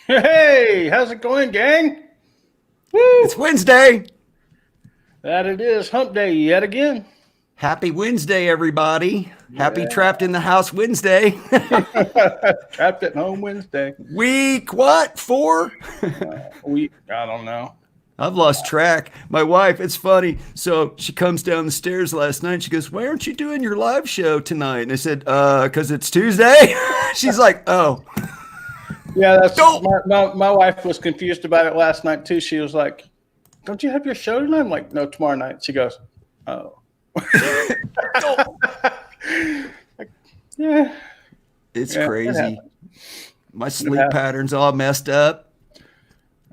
Hey, how's it going, gang? Woo! It's Wednesday. That it is. Hump day yet again. Happy Wednesday, everybody. Yeah. Happy Trapped in the House Wednesday. Trapped at Home Wednesday. Week what? 4? I don't know. I've lost track. My wife, it's funny. So she comes down the stairs last night. She goes, "Why aren't you doing your live show tonight?" And I said, "Because it's Tuesday." She's like, "Oh." Yeah, that's my wife was confused about it last night too. She was like, "Don't you have your show tonight?" I'm like, "No, tomorrow night." She goes, "Oh." Like, yeah. It's crazy. My sleep pattern's all messed up.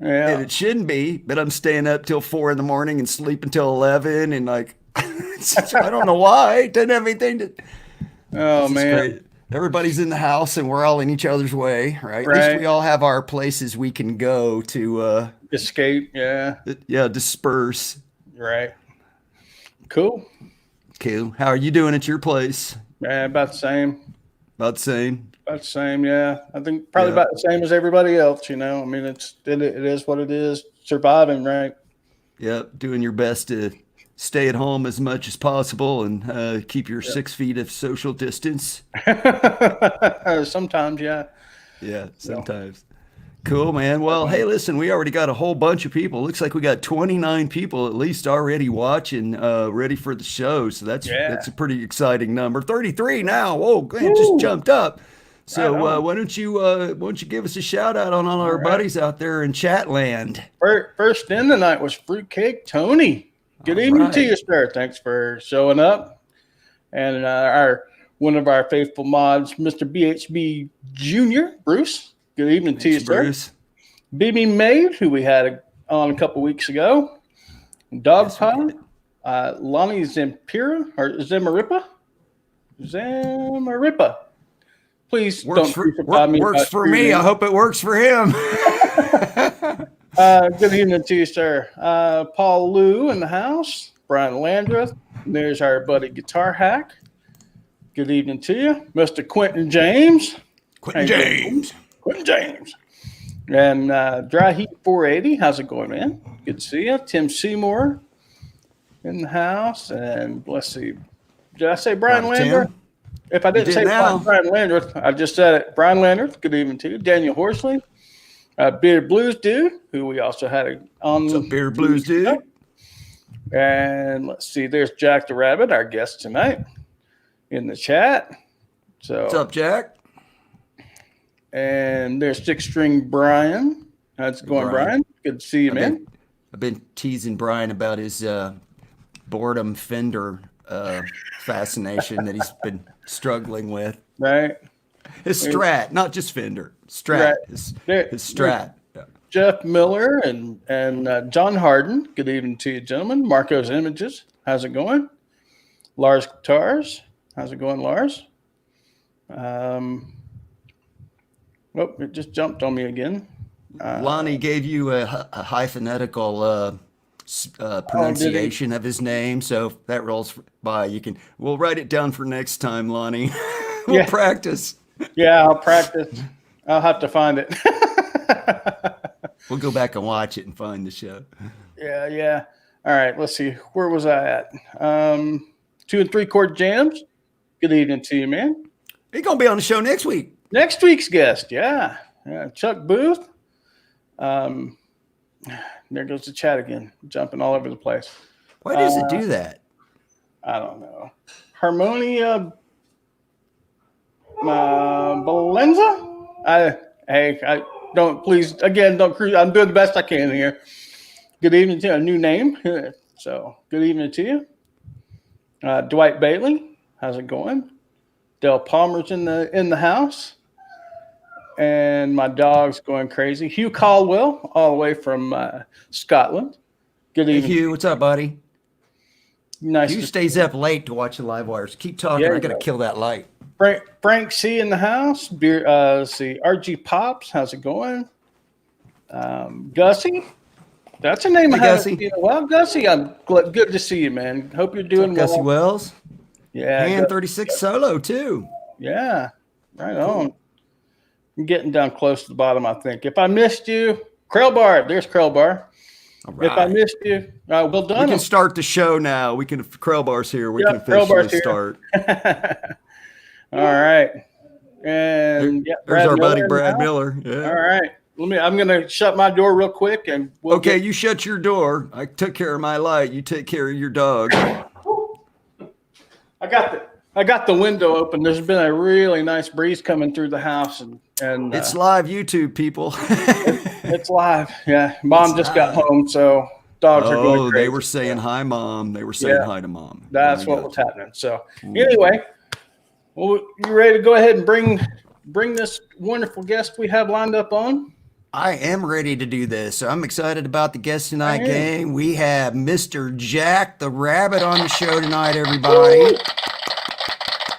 Yeah. And it shouldn't be, but I'm staying up till 4 in the morning and sleep until 11 and like I don't know why. It doesn't have anything to Oh man. Great. Everybody's in the house and we're all in each other's way, right? At least we all have our places we can go to escape, disperse. Right. Cool. How are you doing at your place? Yeah, about the same. About the same, yeah. I think probably about the same as everybody else, you know. I mean, it is what it is. Surviving, right? Yep, doing your best to stay at home as much as possible and keep your 6 feet of social distance. Sometimes, yeah. Yeah, sometimes. Cool, man. Well, hey, listen, we already got a whole bunch of people. Looks like we got 29 people at least already watching, ready for the show. So that's a pretty exciting number. 33 now. Whoa, man, just jumped up. So why don't you give us a shout out on all our buddies out there in chat land? First in tonight was Fruitcake Tony. Good evening to you, sir. Thanks for showing up. And one of our faithful mods, Mr. BHB Jr., Bruce. Good evening to you, Bruce. Sir. BB Maid, who we had on a couple weeks ago. Dog Pie. Lonnie Zampira, or Zamarippa. Please don't crucify me. Works for me. I hope it works for him. Good evening to you, sir. Paul Liu in the house. Brian Landreth. There's our buddy Guitar Hack. Good evening to you. Mr. Quentin James. Quentin James. And Dry Heat 480. How's it going, man? Good to see you. Tim Seymour in the house. And let's see. Did I say Brian Landreth? If I didn't say Brian Landreth, I just said it. Brian Landreth, good evening to you. Daniel Horsley. Beard Blues Dude, who we also had on. What's up, Beard Blues Dude? And let's see. There's Jack the Rabbit, our guest tonight, in the chat. So what's up, Jack? And there's Six String Brian. How's it going, Brian? Good to see you, man. I've been teasing Brian about his boredom fender fascination that he's been struggling with. Right. His Strat, not just Fender. Strat. His Strat. Jeff Miller and John Harden. Good evening to you, gentlemen. Marco's Images. How's it going? Lars Guitars. How's it going, Lars? It just jumped on me again. Lonnie gave you a hyphenetical pronunciation of his name, so if that rolls by. We'll write it down for next time, Lonnie. We'll practice. Yeah, I'll practice. I'll have to find it. We'll go back and watch it and find the show. Yeah. All right, let's see. Where was I at? 2 and 3 chord jams. Good evening to you, man. He's going to be on the show next week. Next week's guest, yeah. Chuck Booth. There goes the chat again, jumping all over the place. Why does it do that? I don't know. Harmonia Valenza? I don't, please, again, don't cruise. I'm doing the best I can here. Good evening to you. A new name. So, good evening to you. Dwight Bailey, how's it going? Del Palmer's in the house. And my dog's going crazy. Hugh Caldwell, all the way from Scotland. Good evening. Hey, Hugh, what's up, buddy? Nice. Hugh stays up late to watch the live wires. Keep talking. I got to kill that light. Frank C in the house. Let's see, RG Pops, how's it going? Gussie, that's a name I haven't seen in a while. Gussie, I'm good to see you, man. Hope you're doing well. Gussie Wells. Yeah. And 36 solo too. Yeah, right on. I'm getting down close to the bottom, I think. If I missed you, Krellbar, there's Krellbar. Right. If I missed you, well done. We can start the show now. We can, if Krellbar's here, we can officially start. All right. And there's our buddy Brad Miller. Yeah. All right. I'm gonna shut my door real quick and you shut your door. I took care of my light. You take care of your dog. I got the window open. There's been a really nice breeze coming through the house, and it's live YouTube, people. it's live. Yeah, Mom just got home, so dogs are going crazy. They were saying hi, Mom. They were saying hi to Mom. That's what was happening. So anyway, well, you ready to go ahead and bring this wonderful guest we have lined up on? I am ready to do this. So I'm excited about the guest tonight, gang. We have Mr. Jack the Rabbit on the show tonight, everybody.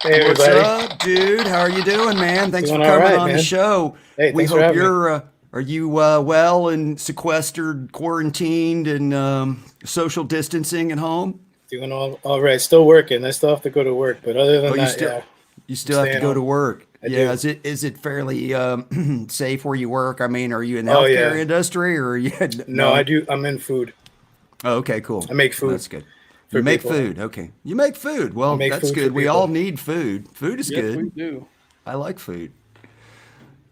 Hey, everybody. What's up, dude? How are you doing, man? Thanks for coming on the show. Hey, we hope you're. Are you well and sequestered, quarantined, and social distancing at home? Doing all right. Still working. I still have to go to work, but other than that, you still have to go to work. Is it fairly safe where you work? I mean, are you in the healthcare industry or are you? No, I do. I'm in food. Oh, okay, cool. I make food. That's good. You make food. Okay. You make food. Well, that's good. We all need food. Food is good. We do. I like food.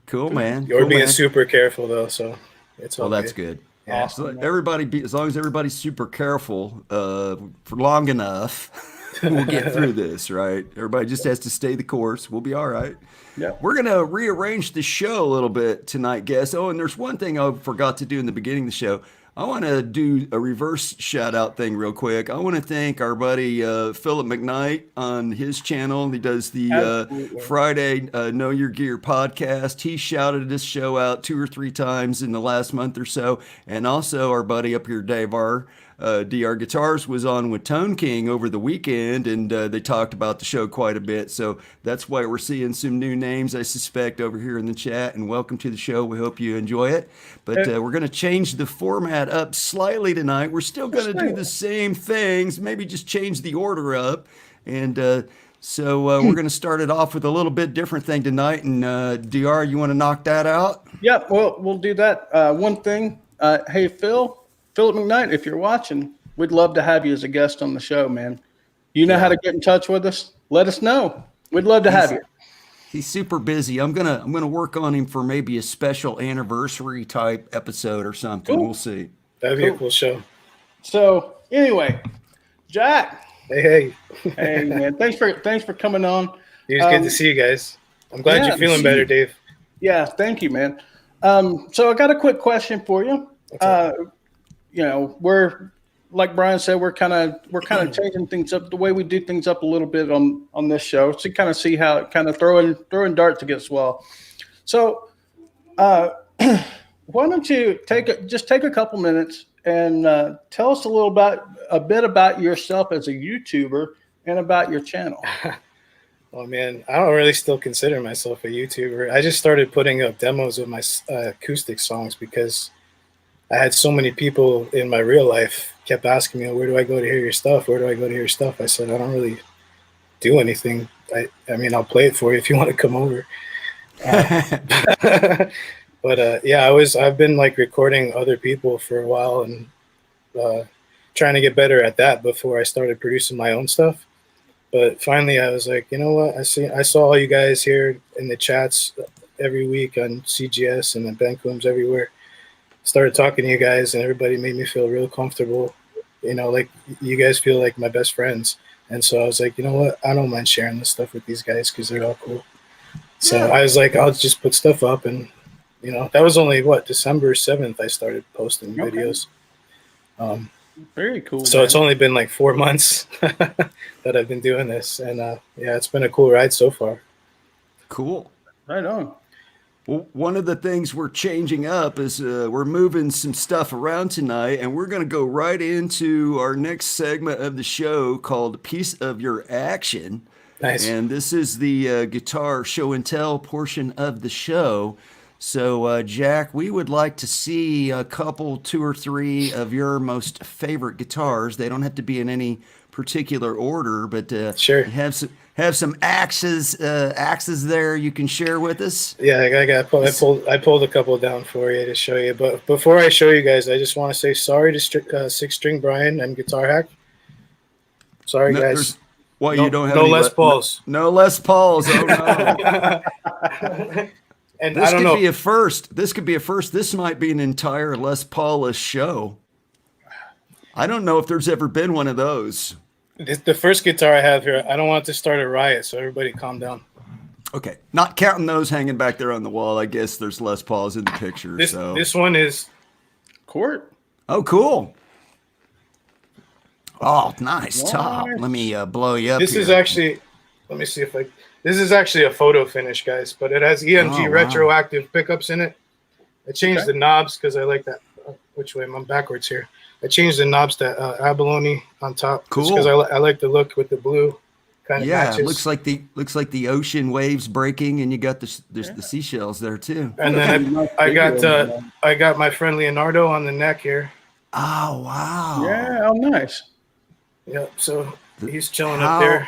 Cool, man. You're being super careful though, so it's all that's good. Yeah. So as long as everybody's super careful for long enough, we'll get through this, right? Everybody just has to stay the course. We'll be all right. Yeah. We're going to rearrange the show a little bit tonight, guys. Oh, and there's one thing I forgot to do in the beginning of the show. I want to do a reverse shout out thing real quick. I want to thank our buddy Philip McKnight on his channel. He does the Friday Know Your Gear podcast. He shouted this show out 2 or 3 times in the last month or so. And also our buddy up here, Dave R. DR Guitars was on with Tone King over the weekend, and they talked about the show quite a bit. So that's why we're seeing some new names, I suspect, over here in the chat. And welcome to the show. We hope you enjoy it. But we're going to change the format up slightly tonight. We're still going to do the same things, maybe just change the order up. And so we're going to start it off with a little bit different thing tonight. And DR, you want to knock that out? Yeah, well, we'll do that. One thing. Hey, Philip McKnight, if you're watching, we'd love to have you as a guest on the show, man. You know how to get in touch with us? Let us know. We'd love to have you. He's super busy. I'm gonna work on him for maybe a special anniversary type episode or something. Cool. We'll see. That'd be a cool show. So anyway, Jack. Hey, man. Thanks for coming on. It's good to see you guys. I'm glad you're feeling better, Dave. Yeah, thank you, man. So I got a quick question for you. We're like Brian said, we're kind of changing things up, the way we do things up a little bit on this show, to kind of see how it kind of throwing darts against wall. So why don't you take a couple minutes and tell us a bit about yourself as a YouTuber and about your channel. Well, man, I don't really still consider myself a YouTuber. I just started putting up demos of my acoustic songs because I had so many people in my real life kept asking me, where do I go to hear your stuff? Where do I go to hear your stuff? I said, I don't really do anything. I mean, I'll play it for you if you want to come over. But I've been like recording other people for a while and trying to get better at that before I started producing my own stuff. But finally I was like, you know what? I saw all you guys here in the chats every week on CGS and the Bancooms everywhere. Started talking to you guys and everybody made me feel real comfortable. Like you guys feel like my best friends. And so I was like, you know what? I don't mind sharing this stuff with these guys because they're all cool. So I was like, I'll just put stuff up. And, that was only December 7th I started posting videos. Very cool. So it's only been like 4 months that I've been doing this. And it's been a cool ride so far. Cool. Right on. Well, one of the things we're changing up is we're moving some stuff around tonight, and we're going to go right into our next segment of the show called Piece of Your Action. Nice. And this is the guitar show and tell portion of the show. So, Jack, we would like to see a couple, 2 or 3 of your most favorite guitars. They don't have to be in any particular order, but sure. Have some axes there you can share with us. Yeah, I pulled a couple down for you to show you. But before I show you guys, I just want to say sorry to Six String Brian and Guitar Hack. Sorry, guys. What, you don't have no any Les Pauls? No Les Pauls. Oh no. And this I don't know. Be a first. This could be a first. This might be an entire Les Paulish show. I don't know if there's ever been one of those. The first guitar I have here, I don't want to start a riot, so everybody calm down. Okay. Not counting those hanging back there on the wall, I guess there's Les Pauls in the picture. This one is Court. Oh, cool. Oh, nice top. Let me blow you up. This is actually, let me see if I, this is actually a photo finish, guys, but it has EMG retroactive pickups in it. I changed the knobs because I like that. Which way? I'm backwards here. I changed the knobs to abalone on top. Cool. Because I like the look with the blue. Kind of matches. It looks like the ocean waves breaking, and you got the seashells there too. And then I got my friend Leonardo on the neck here. Oh wow! Yeah, oh nice. Yep. So he's chilling up there.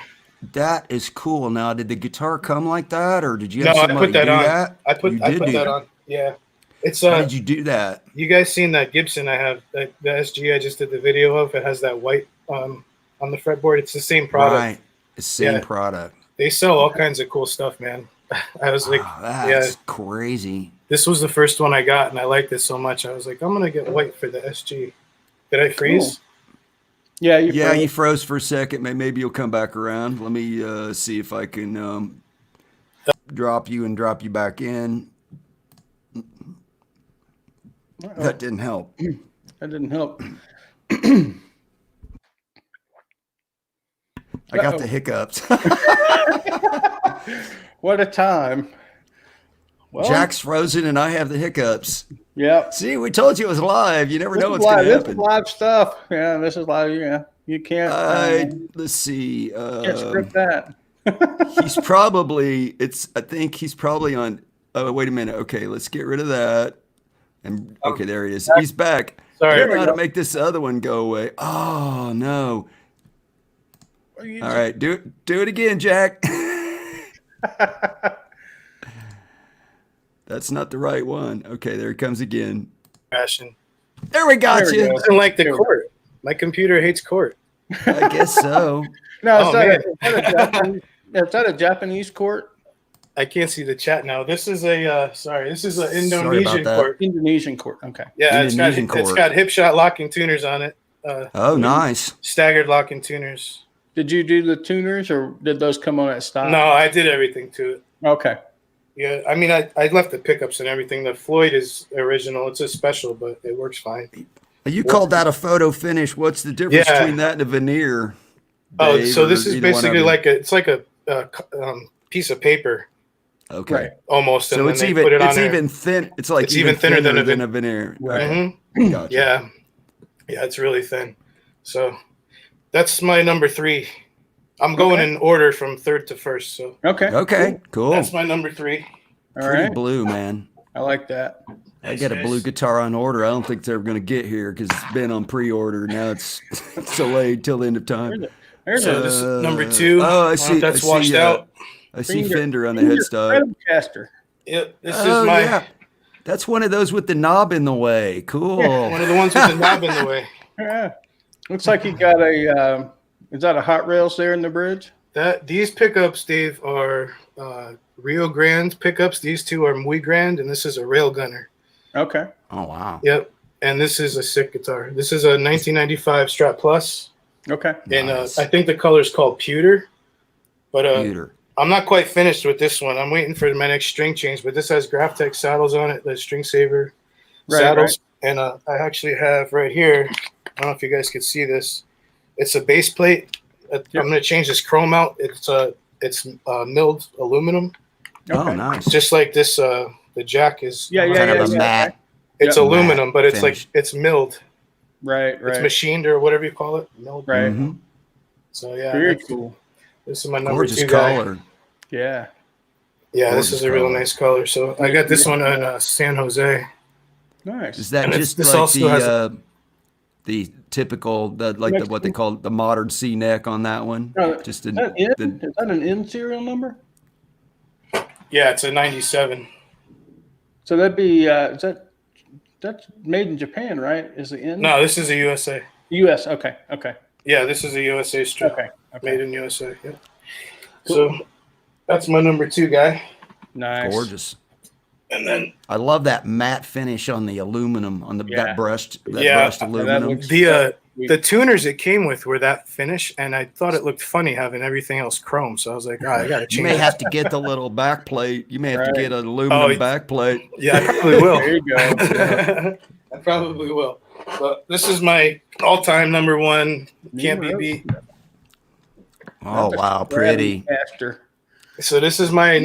That is cool. Now, did the guitar come like that, or did you? No, have I put that on. That? I put that on. Yeah. It's How did you do that? You guys seen that Gibson I have, the SG I just did the video of? It has that white on the fretboard. It's the same product. Right. The same product. They sell all kinds of cool stuff, man. I was like, that's crazy. This was the first one I got, and I liked it so much. I was like, I'm gonna get white for the SG. Did I freeze? Cool. Yeah, you froze for a second. Maybe you'll come back around. Let me see if I can drop you back in. That didn't help. That didn't help. I got the hiccups. What a time. Well, Jack's frozen and I have the hiccups. Yeah. See, we told you it was live. You never know what's going to happen. This is live stuff. Yeah, this is live. Yeah, you can't. Let's see. Can't script that. He's probably. I think he's probably on. Oh, wait a minute. Okay, let's get rid of that. And okay, there he is. He's back. Sorry, I don't know how to make this other one go away. Oh no. All right, do it again, Jack. That's not the right one. Okay, there it comes again. Crashing. There we got you. Doesn't like the court. My computer hates court. I guess so. No, is that a Japanese court? I can't see the chat now. This is this is an Indonesian court. Indonesian court. Okay. Yeah, it's got hip shot locking tuners on it. Oh, nice. Staggered locking tuners. Did you do the tuners, or did those come on at stop? No, I did everything to it. Okay. Yeah, I mean, I left the pickups and everything. The Floyd is original. It's a special, but it works fine. You called that a photo finish. What's the difference between that and a veneer? Oh, so this is basically like a piece of paper. Okay. Right. Almost. So it's even thin. It's like it's even thinner than a veneer. Right. Mm-hmm. Gotcha. Yeah. Yeah, it's really thin. So that's my number 3. I'm going in order from third to first. So okay, cool. That's my number 3. Pretty blue, man. I like that. I got a blue guitar on order. I don't think it's ever going to get here because it's been on pre-order. Now it's delayed till the end of time. So this is number 2. Oh, I see. That's washed out. I see Fender on the headstock. Caster. Yep. This is my. Yeah. That's one of those with the knob in the way. Cool. Yeah, one of the ones with the knob in the way. Yeah. Looks like you got a. Is that a Hot Rails there in the bridge? These pickups, Dave, are Rio Grande pickups. These 2 are Muy Grande, and this is a Rail Gunner. Okay. Oh wow. Yep. And this is a sick guitar. This is a 1995 Strat Plus. Okay. And I think the color is called Pewter. But Pewter. I'm not quite finished with this one. I'm waiting for my next string change, but this has Graphtec saddles on it, the string saver saddles. Right. And I actually have right here, I don't know if you guys can see this. It's a base plate. I'm going to change this chrome out. It's milled aluminum. Oh, nice. Just like this, the jack is kind of a matte. It's aluminum, but it's finish. like it's milled. Right. It's machined or whatever you call it. Milled. Right. Mm-hmm. So yeah. Very cool. This is my number Gorgeous 2 guy. color. Yeah. Yeah, Gorgeous this is a real color. nice color. So I got this one in San Jose. Nice. Is that And just this like also has the typical, what they call the modern C neck on that one? Just is that an N serial number? Yeah, it's a 97. So that'd be that's made in Japan, right? Is the N? No, this is a USA. US. Okay. Yeah, this is a USA strip. Okay. Made in USA. Yeah. Cool. So that's my number 2 guy. Nice. gorgeous. And then I love that matte finish on the aluminum, on the Yeah. that brushed that aluminum. looks- the tuners it came with were that finish, and I thought it looked funny having everything else chrome. So I was like, all right, I gotta You change. may it. have to get the little back plate. You may have to Right. get an aluminum Oh, back plate. Yeah, I probably will. There you go. I probably will. But this is my all-time number 1. Can't be beat. Oh wow, pretty. Caster. So this is my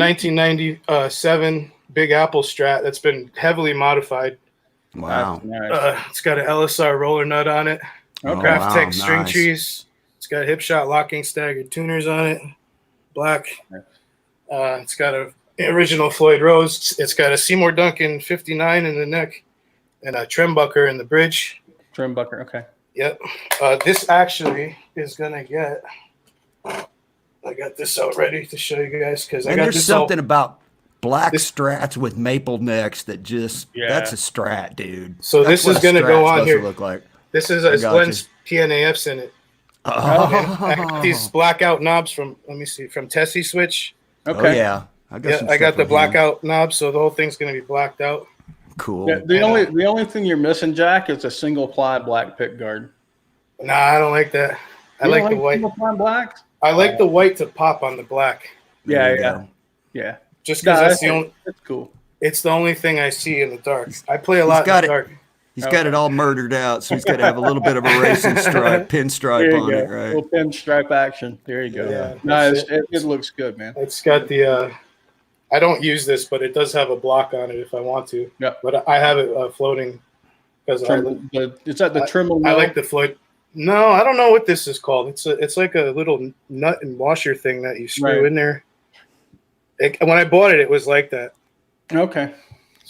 1997 Big Apple Strat that's been heavily modified. Wow. Nice. It's got an LSR roller nut on it. Oh, Craft wow, Tech string nice. trees. It's got hip shot locking staggered tuners on it. Black. It's got a original Floyd Rose. It's got a Seymour Duncan 59 in the neck and a Trembucker in the bridge. Trimbucker. Okay. Yep. This actually is gonna get. I got this out ready to show you guys because I And got there's this something about black this- strats with maple necks that just that's a strat, dude. So That's this what is a gonna strat's go on supposed to here. look like. This is I a got Glenn's PNAFs in it. I got these blackout knobs from from Tessie Switch. Oh Okay. yeah. I got, Yeah, I got the blackout knobs, so the whole thing's gonna be blacked out. Cool. Yeah, the only thing you're missing, Jack, is a single ply black pick guard. Nah, I don't like that. I You like don't the white. single ply blacks. I like the white to pop on the black. There you Yeah. go. Yeah. Just No, because that's the only. that's cool. It's the only thing I see in the dark. I play a lot in got the it. dark. He's got it all murdered out, so he's got to have a little bit of a racing stripe, pinstripe There you on go. it, right? Little pinstripe action. There you go. Yeah, No, that's it looks good, man. It's got the. I don't use this, but it does have a block on it if I want to. Yeah. But I have it floating because Is that the trim? I like the Floyd. No, I don't know what this is called. It's like a little nut and washer thing that you screw Right. in there. When I bought it, it was like that. Okay.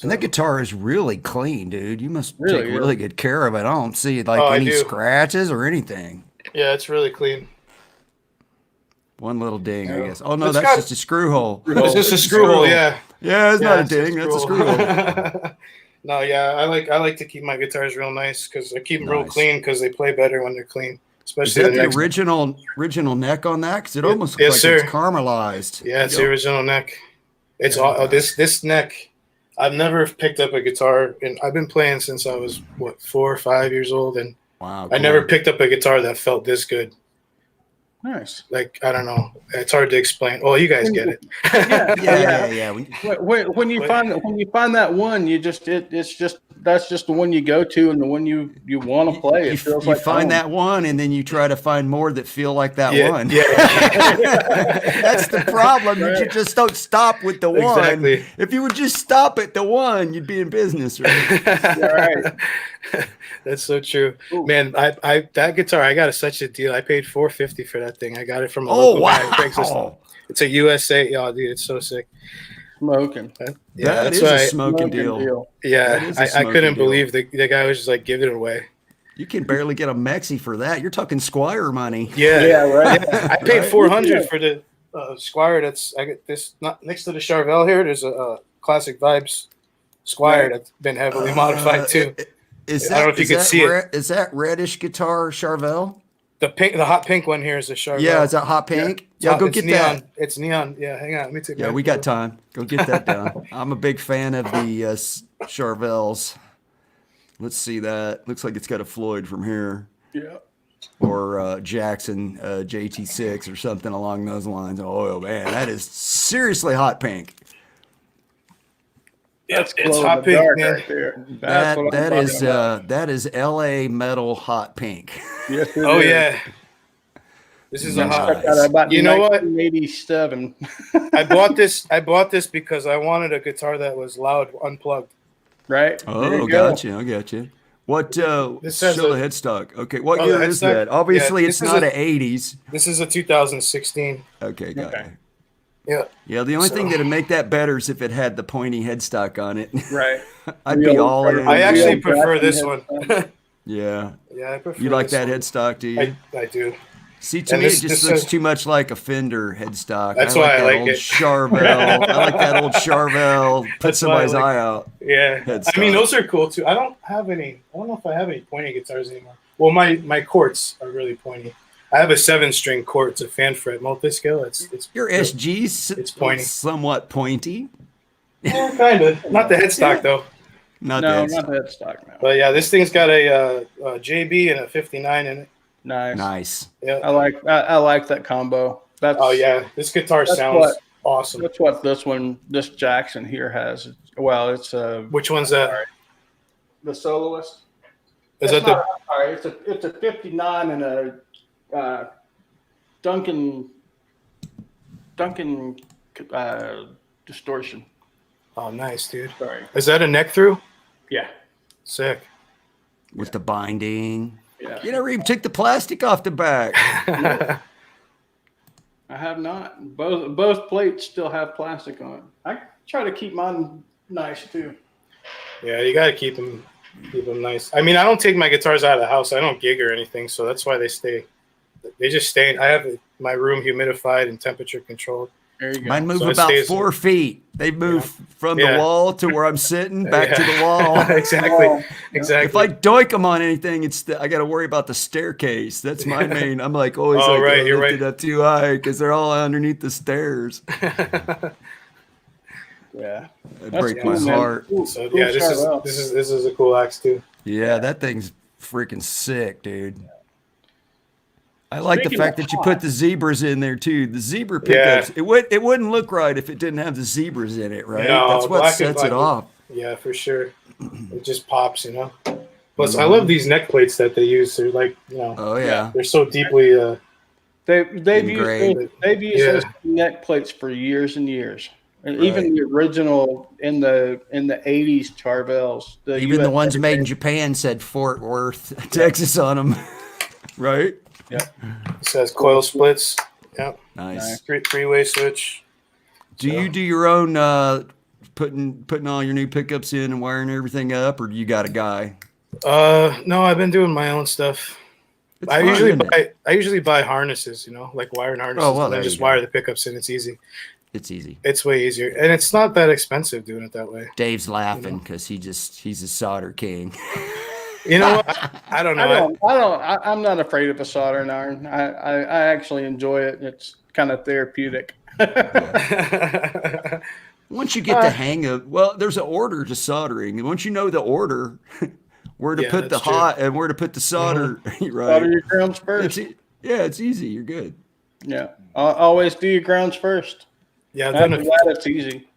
And that guitar is really clean, dude. You must Really, take yeah. really good care of it. I don't see like I any do. scratches or anything. Yeah, it's really clean. One little ding, I Yeah. guess. Oh no, It's that's got- just a screw hole. It's just a screw hole, yeah. Yeah, it's Yeah, not a it's ding. That's a screw hole. No, yeah, I like to keep my guitars real nice because I keep them real Nice. clean because they play better when they're clean. Is Especially that the the next. original neck on that? Because it Yeah, almost yes, looks like sir. it's caramelized. Yeah, it's the Yep. original neck. It's all this neck. I've never picked up a guitar, and I've been playing since I was 4 or 5 years old, and Wow. I never picked up a guitar that felt this good. Nice. Like I don't know, it's hard to explain. Well, you guys get it. Yeah. When you find that one, that's just the one you go to and the one you want to play. It feels You like find home. that one, and then you try to find more that feel like that one. Yeah. That's the problem. You just don't stop with the one. Exactly. If you would just stop at the one, you'd be in business, right? Right. That's so true, Ooh. man. I that guitar, I got such a deal. I paid $450 for that thing. I got it from a Oh local guy on Craigslist. wow! It's a USA. Oh, dude, it's so sick. Smoking. Yeah, That that's is why. a smoking deal. That Yeah, is a I smoking couldn't deal. believe the guy was just like, give it away. You can barely get a Mexi for that. You're talking Squire money. Yeah, right. Yeah, I paid Right. $400 for the Squire. I get this not next to the Charvel here. There's a Classic Vibes Squire that's been heavily modified too. Is I don't know if you can see it. Is that reddish guitar Charvel? The hot pink one here is a Charvel. Yeah, is that hot pink? Yeah, go it's get neon. that. It's neon. Yeah, hang on. Let me take. Yeah, my- we got time. Go get that done. I'm a big fan of the Charvels. Let's see that. Looks like it's got a Floyd from here, Yeah. or Jackson JT6 or something along those lines. Oh man, that is seriously hot pink. It's Glow in hot the pink, dark man. right there. That's what I'm That talking is about. that is LA metal hot pink. Yes, it Oh is. yeah. This is a Nice. hot. Got about You know what? 1987. I bought this because I wanted a guitar that was loud, unplugged. Right? There Oh, you go. gotcha. I got you. What This says show a- the headstock? Okay, what Oh, year the is headstock? that? Obviously, Yeah, it's this is not a- an 80s. This is a 2016. Okay, got Okay. it. Yeah. Yeah, the only So- thing that'd make that better is if it had the pointy headstock on it. Right. I'd be Real- all in. I actually Real prefer Jackson this one. headstock. Yeah. Yeah, I prefer. You like this that one. headstock, do you? I do. See, to And me, this- it just this looks says- too much like a Fender headstock. That's I like why I that like old it. Charvel. I like that old Charvel. Put That's why I somebody's like eye out. Yeah. Headstock. I mean, those are cool too. I don't know if I have any pointy guitars anymore. Well, my quartz are really pointy. I have a 7-string quartz, a fan fret multi-scale. It's Your SG's It's pointy. somewhat pointy. kind of not the headstock though. Not No, that. not the headstock. No. But yeah, this thing's got a JB and a 59 in it. Nice. Nice. Yeah. I like that combo. That's Oh yeah, this guitar That's sounds what- awesome. That's what this Jackson here has. Well, it's Which one's that? the soloist. Is It's that the? not- sorry, it's a 59 and a Duncan distortion. Oh, nice, dude. Sorry. Is that a neck through? Yeah. Sick. With the binding. Yeah. You never even took the plastic off the back. I have not. Both plates still have plastic on it. I try to keep mine nice too. Yeah, you gotta keep them nice. I mean, I don't take my guitars out of the house. I don't gig or anything, so that's why they stay. They just stay. I have my room humidified and temperature controlled. There you go. Mine move So it about stays- 4 feet. They move from Yeah. the wall to where I'm sitting, back to Yeah. the wall. exactly. Oh, Exactly. If I doink them on anything, I got to worry about the staircase. That's my main. I'm like always Oh, like right, you're lift it right. up too high because they're all underneath the stairs. Yeah. It That's break cool, my man. heart. Cool- So cool yeah, this Charvel. is a cool axe too. Yeah, that thing's freaking sick, dude. I like the Speaking fact of that you hot- put the zebras in there too. The zebra pickups. Yeah. It wouldn't look right if it didn't have the zebras in it, right? No, That's what black and sets it black. off. Yeah, for sure. It just pops, you know. Plus, I love these neck plates that they use. They're like, you know, Oh yeah. they're so deeply. They've Engraved. used Yeah. those neck plates for years and years. And Right. even the original in the 80s Charvels. Even the US ones made in Japan said Fort Worth, Texas on them. Right? It says coil splits. Yeah, Nice. three-way switch. Do you do your own putting all your new pickups in and wiring everything up, or do you got a guy? No, I've been doing my own stuff. It's I fun, usually buy harnesses, you know, like wiring harnesses, Oh, well, and then there just you go. wire the pickups in. It's easy. It's easy. It's way easier, and it's not that expensive doing it that way. Dave's laughing because he's a solder king. You know what? I don't know. I'm not afraid of a soldering iron. I actually enjoy it. It's kind of therapeutic. Once you get the hang of, well, there's an order to soldering, and once you know the order, where to Yeah, put the that's true. hot and where to put the solder, Solder right? your grounds first. It's easy. You're good. Yeah. Always do your grounds first. Yeah, I've done After it. that, it's easy.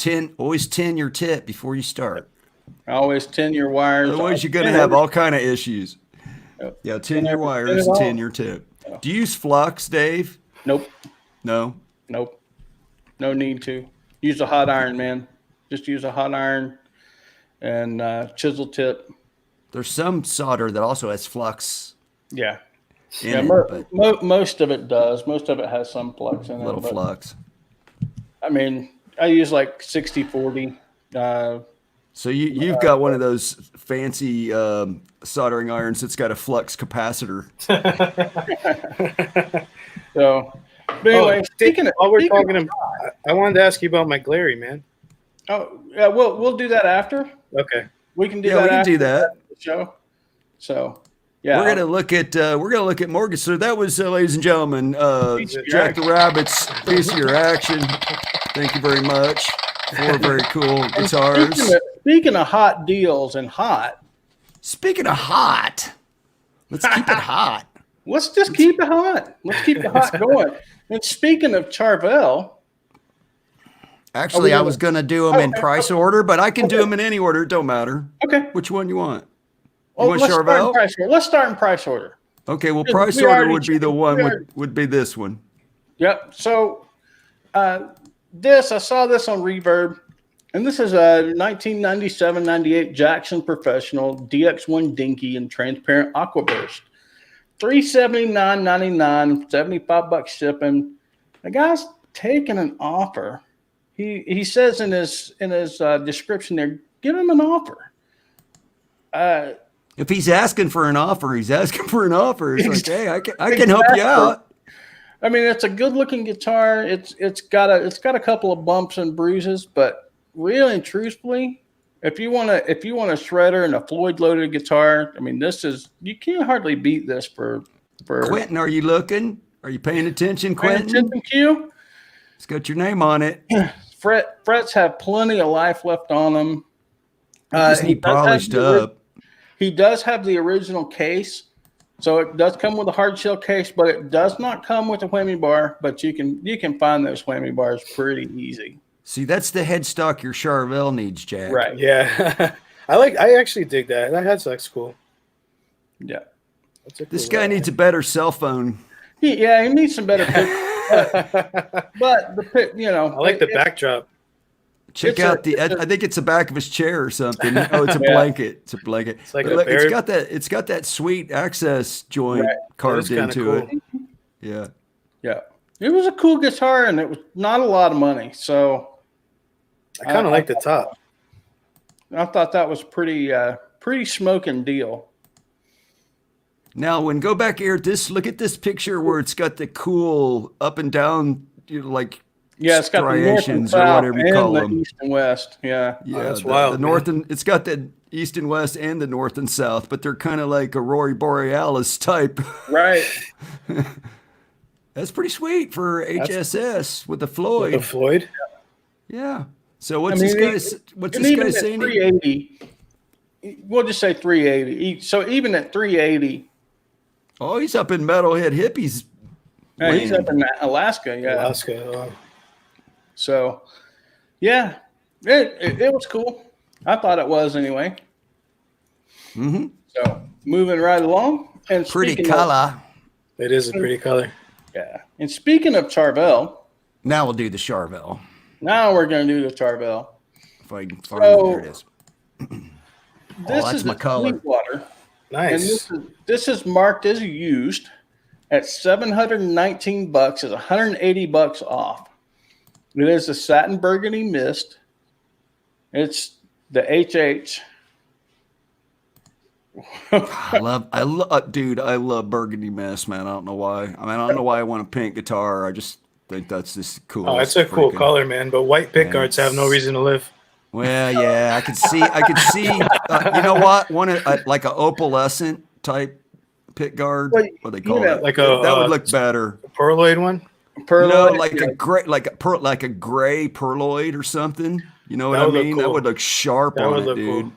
And always tin your tip before you start. Always tin your wires. Otherwise, you're gonna Tin have all kind of issues. Yep. Yeah, tin your Tin wires it and tin all. your tip. Do you use flux, Dave? Nope. No. Nope. No need to. Use a hot iron, man. Just use a hot iron and chisel tip. There's some solder that also has flux Yeah. in Yeah. it, but Most of it does. Most of it has some flux in a it. little but, flux. I mean, I use like 60-40. So you've got one of those fancy soldering irons that's got a flux capacitor. So, but anyway, speaking of, While we're speaking talking, I wanted to ask you about my glary, man. oh, yeah, we'll do that after. Okay. We can do Yeah, that. we can after do that. the show. So, yeah, We're gonna look at mortgage. So that was, ladies and gentlemen, Piece of Jack the Your Rabbit's piece of your action. Thank you very much. 4 very cool guitars. Speaking of hot deals and hot, Speaking of hot, let's keep it hot. let's just keep it hot. Let's keep the hot going. And speaking of Charvel, Actually, I gonna- was gonna do them in price order, but I can do them in any order. It don't matter. okay. Which one you want? Well, want let's start in Charvel? price order. Let's start in price order. Okay, well, We price already order would be the checked- one we already- would be this one. Yep. So, I saw this on Reverb. And this is a 1997-98 Jackson Professional DX1 Dinky in transparent aquaburst. $379.99, $75 shipping. The guy's taking an offer. He says in his description there, give him an offer. If he's asking for an offer, he's asking for an offer. It's like, hey, I can help you out. I mean, it's a good looking guitar. It's got a couple of bumps and bruises, but really and truthfully, if you want a shredder and a Floyd loaded guitar, I mean, you can't hardly beat this for Quentin, are you looking? Are you paying attention, Quentin? Paying attention, Q? It's got your name on it. Frets have plenty of life left on them. Just need polished up. He does have the original case, so it does come with a hard shell case, but it does not come with a whammy bar. But you can find those whammy bars pretty easy. See, that's the headstock your Charvel needs, Jack. Right. Yeah. I actually dig that. That headstock's cool. Yeah. This guy needs a better cell phone. He needs some better pictures. but I like the backdrop. Check out I think it's the back of his chair or something. Oh, it's a blanket. It's a blanket. It's like look, it's got that sweet access joint carved into it. Yeah. Yeah. It was a cool guitar and it was not a lot of money. So I kind of like the top. I thought that was pretty smoking deal. Now, go back here, look at this picture where it's got the cool up and down, it's got the north and south or whatever you call them. East and west. Yeah. Yeah. That's wild. The north it's got the east and west and the north and south, but they're kind of like a Rory Borealis type. Right. That's pretty sweet for HSS with the Floyd. With the Floyd? Yeah. So what's this guy saying? 380. We'll just say 380. So even at 380. Oh, he's up in Metalhead Hippies. Yeah, he's up in Alaska. Yeah. Alaska. So, yeah, it was cool. I thought it was anyway. Mm-hmm. So moving right along. And pretty color. It is a pretty color. Yeah. And speaking of Charvel. Now we'll do the Charvel. Now we're going to do the Charvel. If I can find it, there it is. This is my color. Sweetwater. Nice. And this is marked as used at $719. Is $180 off. It is a satin burgundy mist. It's the HH. I love burgundy mist, man. I don't know why. I don't know why I want a pink guitar. I just think that's just cool. Oh, it's a cool color, man. But white pick guards have no reason to live. Well, yeah, I could see. You know what? Like a opalescent type pick guard. What they call it? That would look better. A pearloid one. Pearloid, like a gray pearloid or something. You know what I mean? Cool. That would look sharp on it, dude. Cool.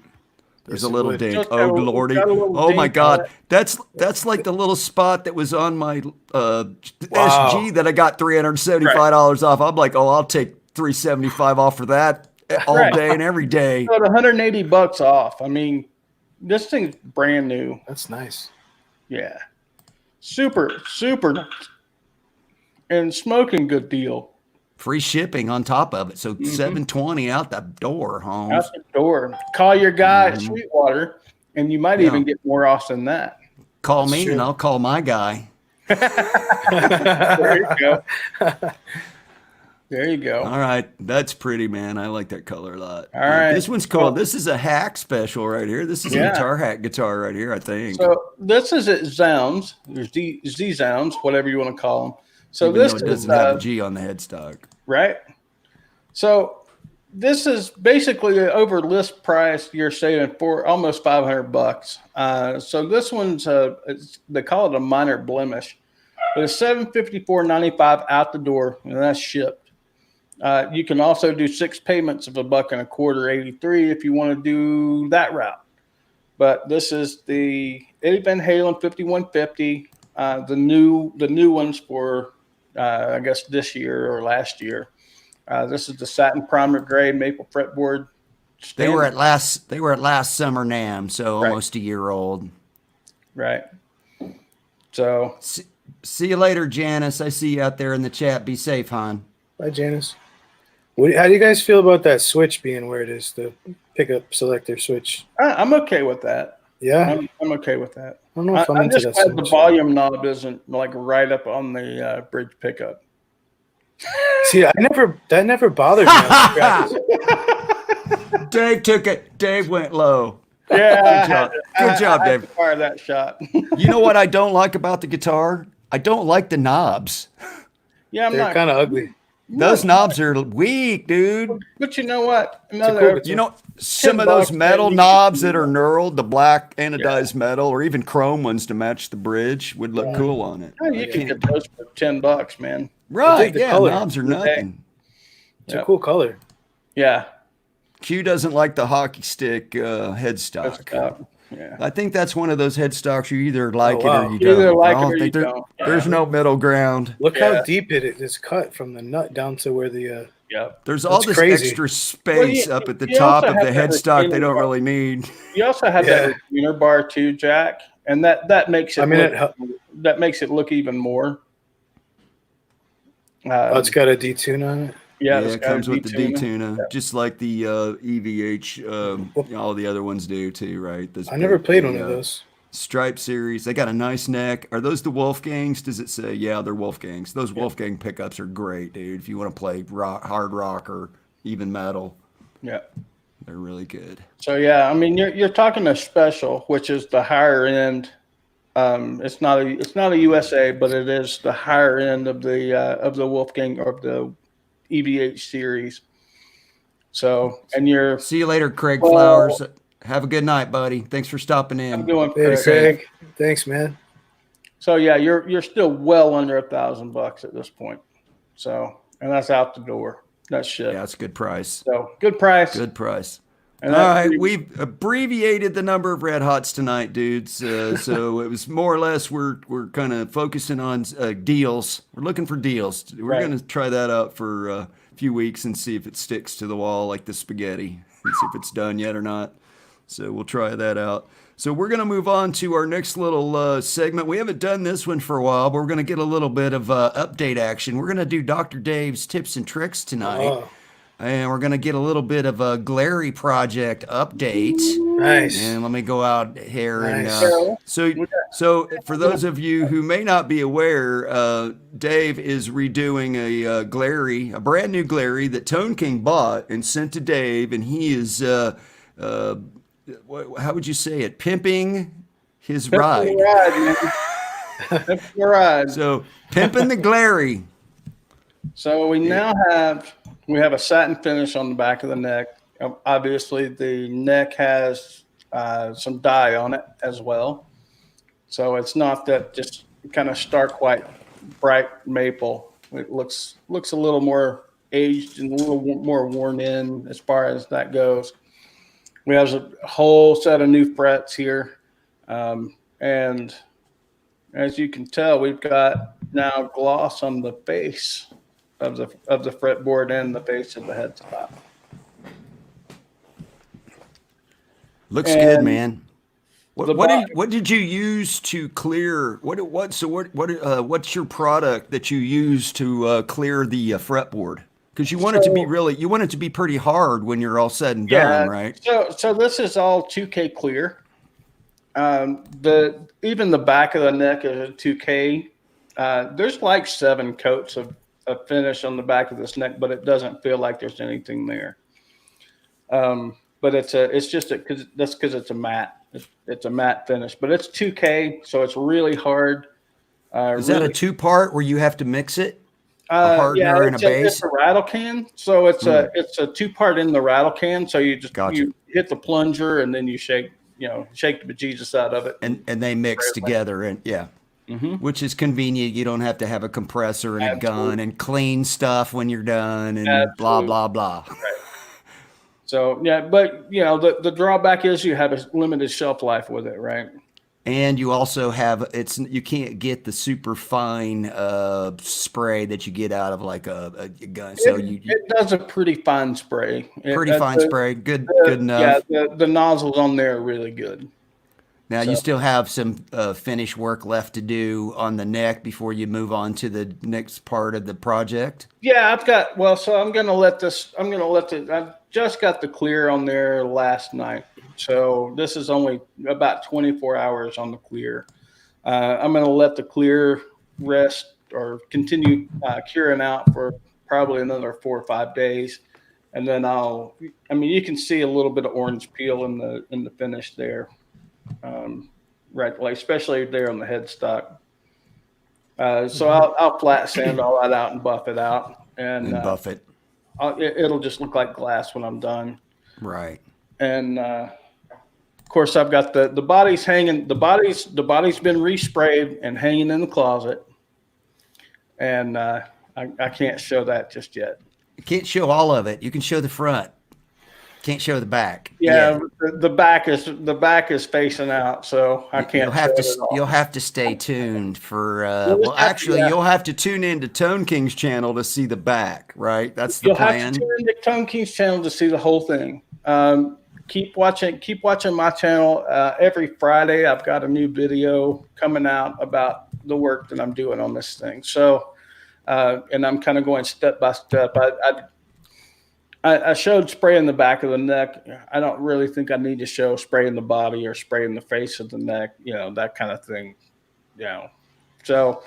There's a little dink. Oh, lordy. Oh, my God. That's like the little spot that was on my SG that I got $375 off. I'm like, I'll take $375 off for that all day and every day. But $180 off. I mean, this thing's brand new. That's nice. Yeah. Super, super nice. And smoking good deal. Free shipping on top of it. So $720 out the door, Holmes. Out the door. Call your guy at Sweetwater, and you might even get more off than that. Call me, and I'll call my guy. There you go. There you go. All right. That's pretty, man. I like that color a lot. All right. This one's cool. This is a hack special right here. This is a guitar hack guitar right here, I think. So this is at Zounds. There's Z Zounds, whatever you want to call them. So even this doesn't have a G on the headstock. Right. So this is basically over list price. You're saving for almost $500. So this one's they call it a minor blemish. But it's $754.95 out the door, and that's shipped. You can also do 6 payments of $1.25, 83 if you want to do that route. But this is the Eddie Van Halen 5150, the new ones for I guess this year or last year. This is the satin primer gray maple fretboard. Standard. They were at last summer NAMM, so almost a year old. Right. So see you later, Janice. I see you out there in the chat. Be safe, hon. Bye, Janice. How do you guys feel about that switch being where it is, the pickup selector switch? I'm okay with that. Yeah, I'm okay with that. I don't know if I'm I'm into just that glad so the much. volume knob isn't like right up on the bridge pickup. See, that never bothered me. Dave took it. Dave went low. Yeah, Good job, I had Dave. to fire that shot. You know what I don't like about the guitar? I don't like the knobs. Yeah, They're kind of ugly. Those knobs are weak, dude. But you know what? You know, some of those metal knobs that are knurled, the black anodized metal, or even chrome ones to match the bridge would look cool on it. Oh, you can get those for $10, man. Right? the Yeah, color. knobs are nothing. It's a cool color. Yeah. Q doesn't like the hockey stick headstock. Yeah. I think that's one of those headstocks you either like it or you You either don't. like I it don't or think you there- don't. There's no middle ground. Look how deep it is cut from the nut down to where the. There's all this crazy. extra space Well, up at the you top also of the have that headstock they retaining don't bar. really need. You also have that retainer bar too, Jack, and that makes it. I mean, that makes it look even more. It's got a detune on it. Yeah, it comes with the D-tuna, just like the EVH, all the other ones do too, right? I never played one of those. Stripe series. They got a nice neck. Are those the Wolfgangs? Does it say? Yeah, they're Wolfgangs. Those Wolfgang pickups are great, dude. If you want to play hard rock or even metal, yeah, they're really good. So yeah, I mean, you're talking a special, which is the higher end. It's not a USA, but it is the higher end of the Wolfgang or the EVH series. So, and you're see you later, Craig Flowers. Have a good night, buddy. Thanks for stopping in. I'm doing Craig. Thanks, man. So yeah, you're still well under $1,000 at this point. So, and that's out the door. That's shit. Yeah, that's a good price. So good price. Good price. And all right, we've abbreviated the number of Red Hots tonight, dudes. So it was more or less we're kind of focusing on deals. We're looking for deals. We're going to try that out for a few weeks and see if it sticks to the wall like the spaghetti and see if it's done yet or not. So we'll try that out. So we're going to move on to our next little segment. We haven't done this one for a while, but we're going to get a little bit of update action. We're going to do Dr. Dave's tips and tricks tonight. Oh. And we're going to get a little bit of a Glary project update. Nice. And let me go out here. Nice. And so for those of you who may not be aware, Dave is redoing a Glary, a brand new Glary that Tone King bought and sent to Dave. And he is, how would you say it? Pimping his ride. Pimping the ride. So pimping the Glary. So we now have a satin finish on the back of the neck. Obviously, the neck has some dye on it as well. So it's not that just kind of stark white, bright maple. It looks a little more aged and a little more worn in as far as that goes. We have a whole set of new frets here. And as you can tell, we've got now gloss on the face of the fretboard and the face of the headstock. Looks good, man. What did you use to clear? What's your product that you use to clear the fretboard? Because you want it to be pretty hard when you're all said and done, right? So this is all 2K clear. Even the back of the neck is a 2K. There's like 7 coats of finish on the back of this neck, but it doesn't feel like there's anything there. But it's because it's a matte. It's a matte finish, but it's 2K, so it's really hard. Is that a 2-part where you have to mix it? A hardener and a base? It's a rattle can, so it's a 2-part in the rattle can. So you just you hit the plunger and then you shake the bejesus out of it, and they mix together, and which is convenient. You don't have to have a compressor and a gun and clean stuff when you're done and blah blah blah. Right. So but the drawback is you have a limited shelf life with it, right? And you also have you can't get the super fine spray that you get out of like a gun. So it does a pretty fine spray. Pretty fine spray, good enough. Yeah, the nozzles on there are really good. Now you still have some finish work left to do on the neck before you move on to the next part of the project. Yeah, I've got. Well, so I'm gonna let this. I've just got the clear on there last night, so this is only about 24 hours on the clear. I'm gonna let the clear rest or continue curing out for probably another 4 or 5 days, and then you can see a little bit of orange peel in the finish there. Right, like especially there on the headstock. So I'll flat sand all that out and buff it out, and buff it. It'll just look like glass when I'm done. Right. And of course, I've got the bodies hanging. The body's been resprayed and hanging in the closet, and I can't show that just yet. You can't show all of it. You can show the front. Can't show the back. Yeah, the back is facing out, so I can't. You'll have to stay tuned for. You'll have to tune into Tone King's channel to see the back. Right, that's the plan. You'll have to tune into Tone King's channel to see the whole thing. Keep watching my channel. Every Friday, I've got a new video coming out about the work that I'm doing on this thing. So, and I'm kind of going step by step. I showed spray in the back of the neck. I don't really think I need to show spray in the body or spray in the face of the neck, that kind of thing. So,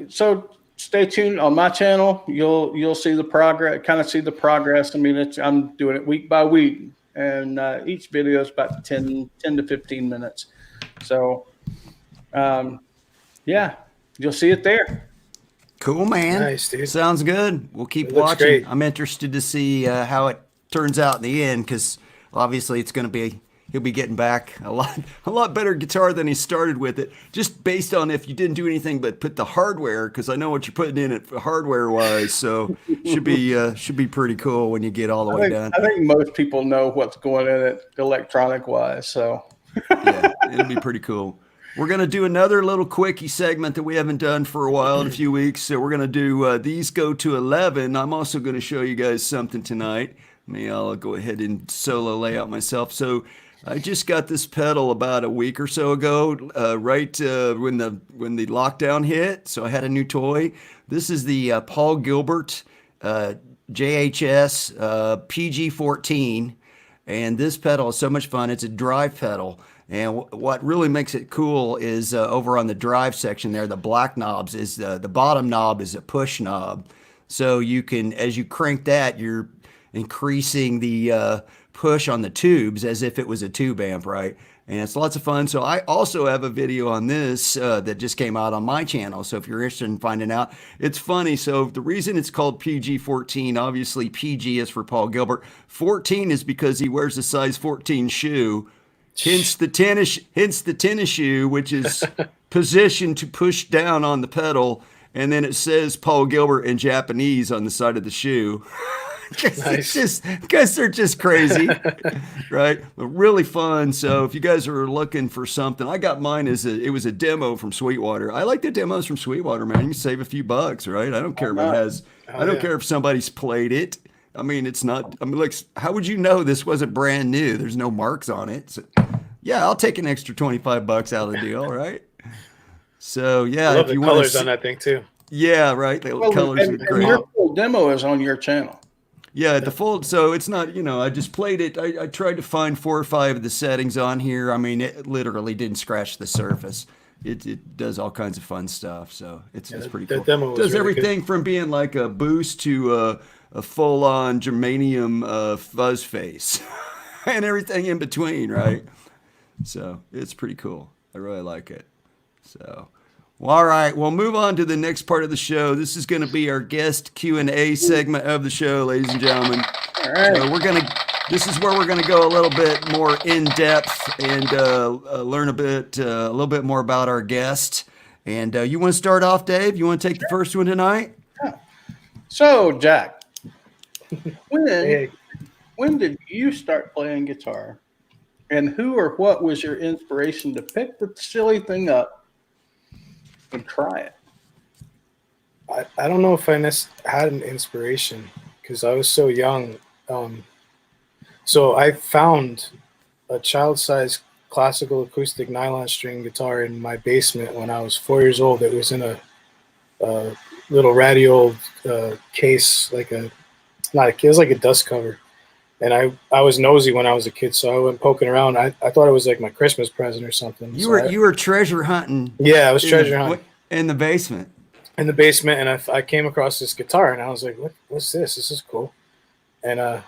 so stay tuned on my channel. You'll see the progress. I mean, I'm doing it week by week, and each video is about 10 to 15 minutes. So, you'll see it there. Cool, man. Nice, dude. Sounds good. We'll keep watching. Great. I'm interested to see how it turns out in the end, because obviously it's going to be, he'll be getting back a lot better guitar than he started with it, just based on if you didn't do anything but put the hardware, because I know what you're putting in it hardware wise. So should be pretty cool when you get all the way done. I think most people know what's going in it electronic wise. So yeah, it'll be pretty cool. We're going to do another little quickie segment that we haven't done for a while, in a few weeks. So we're going to do These Go to 11. I'm also going to show you guys something tonight. I'll go ahead and solo layout myself. So I just got this pedal about a week or so ago, right when the lockdown hit. So I had a new toy. This is the Paul Gilbert JHS PG14. And this pedal is so much fun. It's a drive pedal. And what really makes it cool is over on the drive section there, the black knobs is the bottom knob is a push knob. So you can, as you crank that, you're increasing the push on the tubes as if it was a tube amp, right? And it's lots of fun. So I also have a video on this that just came out on my channel. So if you're interested in finding out, it's funny. So the reason it's called PG14, obviously PG is for Paul Gilbert. 14 is because he wears a size 14 shoe. Hence the tennis shoe, which is positioned to push down on the pedal, and then it says Paul Gilbert in Japanese on the side of the shoe. Nice. Because they're just crazy, right? But really fun. So if you guys are looking for something, I got mine it was a demo from Sweetwater. I like the demos from Sweetwater, man. You can save a few bucks, right? I don't care if it has. I don't care if somebody's played it. I mean, it's not. I mean, like, how would you know this wasn't brand new? There's no marks on it. So, yeah, I'll take an extra $25 out of the deal, right? So yeah, I love the colors on that thing too. Yeah, right. The colors are great. Your full demo is on your channel. Yeah, the full. So it's not. I just played it. I tried to find 4 or 5 of the settings on here. I mean, it literally didn't scratch the surface. It does all kinds of fun stuff. So it's pretty cool. Demo it does really everything good. from being like a boost to a full-on germanium fuzz face and everything in between, right? So it's pretty cool. I really like it. So, well, all right, we'll move on to the next part of the show. This is going to be our guest Q&A segment of the show, ladies and gentlemen. All right. So this is where we're going to go a little bit more in depth and learn a little bit more about our guest. And you want to start off, Dave? You want to take the first one tonight? Yeah. So, Jack. When did you start playing guitar, and who or what was your inspiration to pick the silly thing up and try it? I don't know if I had an inspiration because I was so young. So I found a child-sized classical acoustic nylon string guitar in my basement when I was 4 years old. It was in a little ratty old case, it was like a dust cover. And I was nosy when I was a kid, so I went poking around. I thought it was like my Christmas present or something. You were treasure hunting. Yeah, I was treasure hunting in the basement. In the basement, and I came across this guitar, and I was like, "What's this? This is cool." And I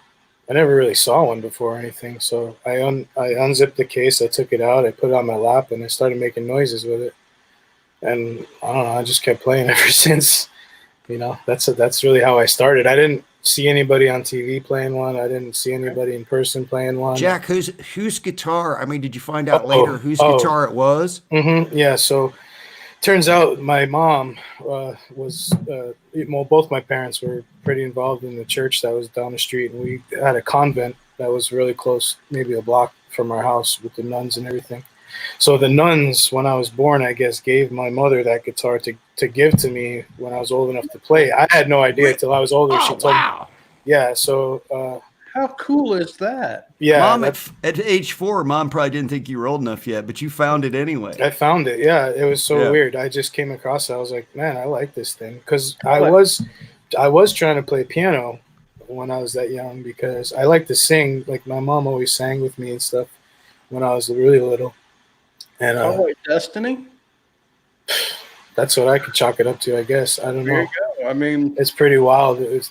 never really saw one before or anything. So I unzipped the case, I took it out, I put it on my lap, and I started making noises with it. And I don't know, I just kept playing ever since. You know, that's really how I started. I didn't see anybody on TV playing one. I didn't see anybody in person playing one. Jack, whose guitar? I mean, did you find out later whose guitar it was? Mm-hmm. Yeah. So turns out my mom was both my parents were pretty involved in the church that was down the street, and we had a convent that was really close, maybe a block from our house, with the nuns and everything. So the nuns, when I was born, I guess, gave my mother that guitar to give to me when I was old enough to play. I had no idea until I was older. She told me. Yeah. So how cool is that? Yeah. Mom, at age 4, Mom probably didn't think you were old enough yet, but you found it anyway. I found it. Yeah. It was so weird. I just came across it. I was like, man, I like this thing, because I was trying to play piano when I was that young, because I like to sing. Like, my mom always sang with me and stuff when I was really little. And Destiny? That's what I could chalk it up to, I guess. I don't know. There you go. I mean, it's pretty wild. It was,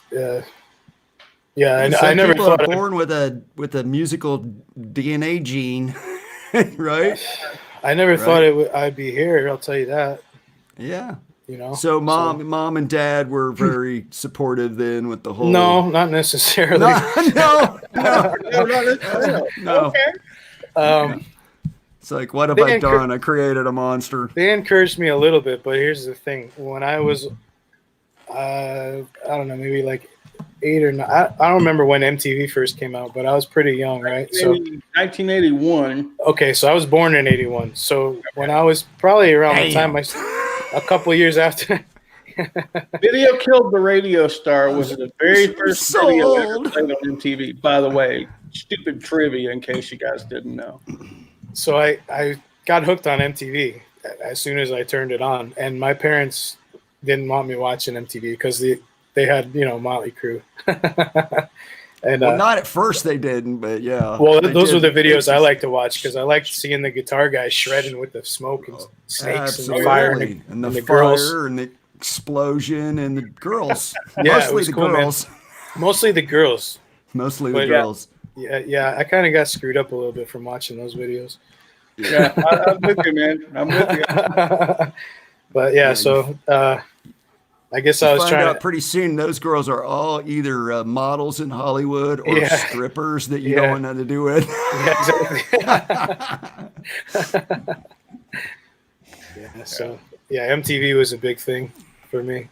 I never thought born with a musical DNA gene, right? I never thought I'd be here. I'll tell you that. Yeah. You know. So mom and dad were very supportive then with the whole. No, not necessarily. No. Okay. It's like, what have I done? I created a monster. They encouraged me a little bit, but here's the thing. When I was, I don't know, maybe like 8 or 9. I don't remember when MTV first came out, but I was pretty young, right? So 1981. Okay, so I was born in 81. So when I was probably around the time, a couple of years after. Video Killed the Radio Star was the very first video ever played on MTV. By the way, stupid trivia in case you guys didn't know. So I got hooked on MTV as soon as I turned it on, and my parents didn't want me watching MTV because they had, Motley Crue. And not at first they didn't, but yeah. Well, those were the videos I like to watch, because I liked seeing the guitar guys shredding with the smoke and snakes and the fire and the fire girls and the explosion and the girls. Yeah, mostly the girls. Mostly the girls. Mostly the girls. Yeah, I kind of got screwed up a little bit from watching those videos. Yeah, I'm with you, man. I'm with you. But yeah, so I guess I was trying to. Pretty soon, those girls are all either models in Hollywood or strippers that you don't want nothing to do with. Yeah, exactly. So MTV was a big thing for me.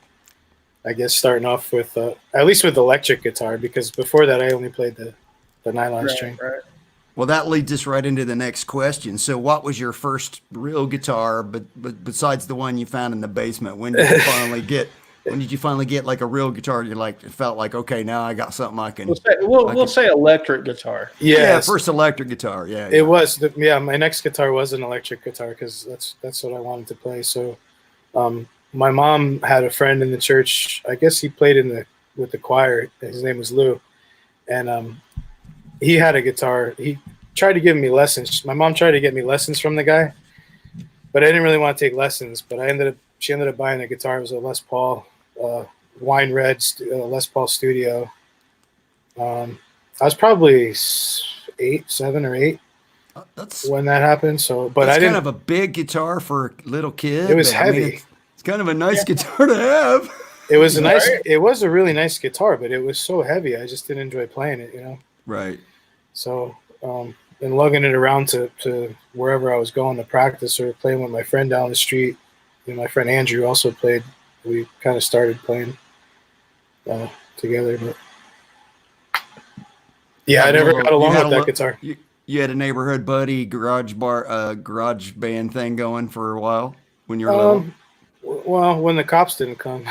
I guess starting off with at least with electric guitar, because before that I only played the nylon string. Right. Well, that leads us right into the next question. So what was your first real guitar, but besides the one you found in the basement? When did you finally get like a real guitar? It felt like, okay, now I got something I can. We'll say electric guitar. Yeah, first electric guitar. Yeah, it was. My next guitar was an electric guitar, because that's what I wanted to play. So, my mom had a friend in the church. I guess he played with the choir. His name was Lou, and he had a guitar. He tried to give me lessons. My mom tried to get me lessons from the guy, but I didn't really want to take lessons. But she ended up buying a guitar. It was a Les Paul, wine red Les Paul Studio. I was probably 7 or 8 when that happened. So, but that's I didn't. Kind of a big guitar for a little kid. It was heavy. It's kind of a nice guitar to have. It was It was a really nice guitar, but it was so heavy. I just didn't enjoy playing it. Right. So, and lugging it around to wherever I was going to practice or playing with my friend down the street. My friend Andrew also played. We kind of started playing together, but I never got along with that guitar. You had a neighborhood buddy garage band thing going for a while when you were little. Well, when the cops didn't come,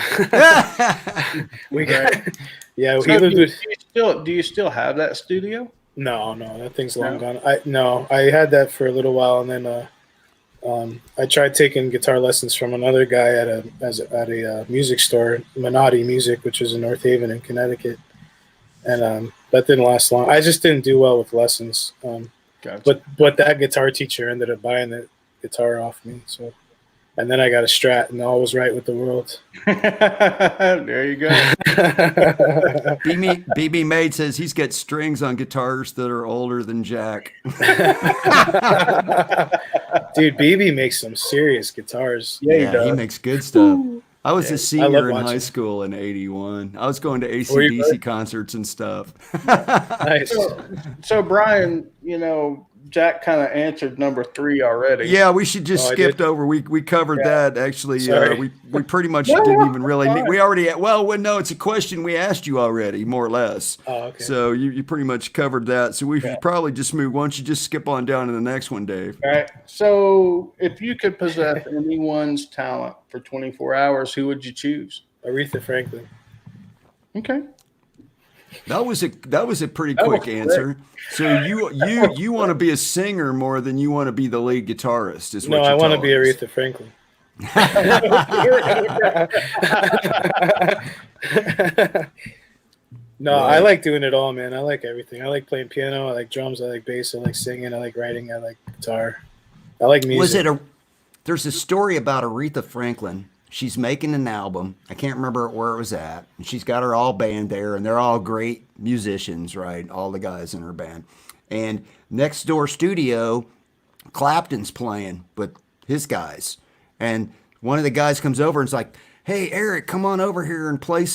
we got. Yeah, So do you still have that studio? No, that thing's long gone. I had that for a little while, and then I tried taking guitar lessons from another guy at a music store, Minotti Music, which is in North Haven in Connecticut, and that didn't last long. I just didn't do well with lessons. Gotcha. But that guitar teacher ended up buying the guitar off me. So, and then I got a Strat, and all was right with the world. There you go. BB Maid says he's got strings on guitars that are older than Jack. Dude, BB makes some serious guitars. Yeah, he makes good stuff. I was a senior in high school in '81. I was going to AC/DC concerts and stuff. Nice. So Brian, Jack kind of answered number 3 already. Yeah, we should just skipped over. We covered that actually. We pretty much didn't even really need. We already no, it's a question we asked you already, more or less. Oh, okay. So you pretty much covered that. So we should probably just move. Why don't you just skip on down to the next one, Dave? All right. So if you could possess anyone's talent for 24 hours, who would you choose? Aretha Franklin. Okay. That was a pretty quick answer. So you want to be a singer more than you want to be the lead guitarist, is what you're No, I want to telling be us. Aretha Franklin. No, Right. I like doing it all, man. I like everything. I like playing piano. I like drums. I like bass. I like singing. I like writing. I like guitar. I like music. There's a story about Aretha Franklin. She's making an album. I can't remember where it was at. And she's got her all band there, and they're all great musicians, right? All the guys in her band. And next door studio, Clapton's playing with his guys. And one of the guys comes over and is like, "Hey, Eric, come on over here and play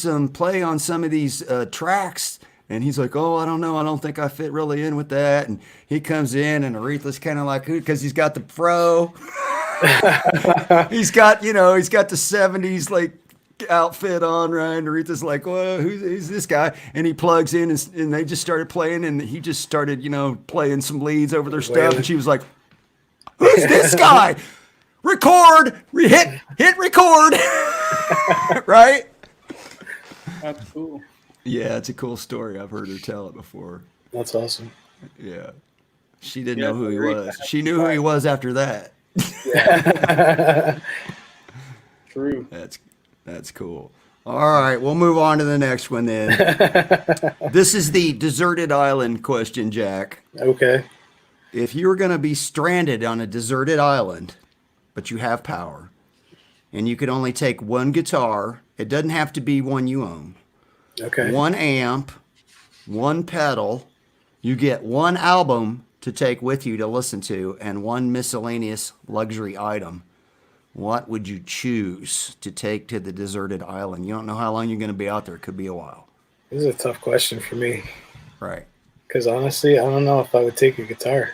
on some of these tracks." And he's like, "Oh, I don't know. I don't think I fit really in with that." And he comes in, and Aretha's kind of like, because he's got the fro. he's got the 70s like outfit on, right? And Aretha's like, "Well, who's this guy?" And he plugs in, and they just started playing, and he just started, playing some leads over their stuff. And she was like, "Who's this guy? Record! Hit record!" Right? That's cool. Yeah, it's a cool story. I've heard her tell it before. That's awesome. Yeah. She didn't know who he was. She knew who he was after that. True. That's cool. All right, we'll move on to the next one then. This is the deserted island question, Jack. Okay. If you were going to be stranded on a deserted island, but you have power, and you could only take one guitar, it doesn't have to be one you own. Okay. One amp, one pedal, you get one album to take with you to listen to, and one miscellaneous luxury item. What would you choose to take to the deserted island? You don't know how long you're going to be out there. It could be a while. This is a tough question for me. Right. Because honestly, I don't know if I would take a guitar.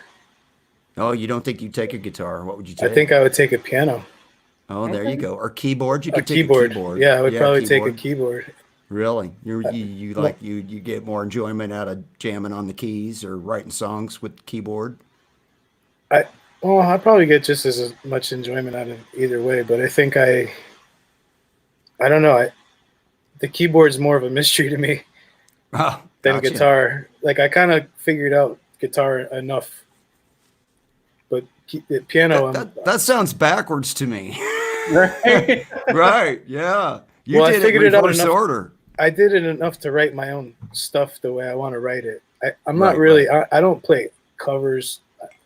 Oh, you don't think you'd take a guitar? What would you take? I think I would take a piano. Oh, there you go. Or keyboard. You could take keyboard. a keyboard. Yeah, I would probably take a keyboard. Really? You get more enjoyment out of jamming on the keys or writing songs with keyboard? I probably get just as much enjoyment out of either way, but I think I don't know. The keyboard's more of a mystery to me than guitar. Like I kind of figured out guitar enough, but the piano. That sounds backwards to me. Right. Right? Yeah. I figured it out enough. Order. I did it enough to write my own stuff the way I want to write it. I'm not really. I don't play covers.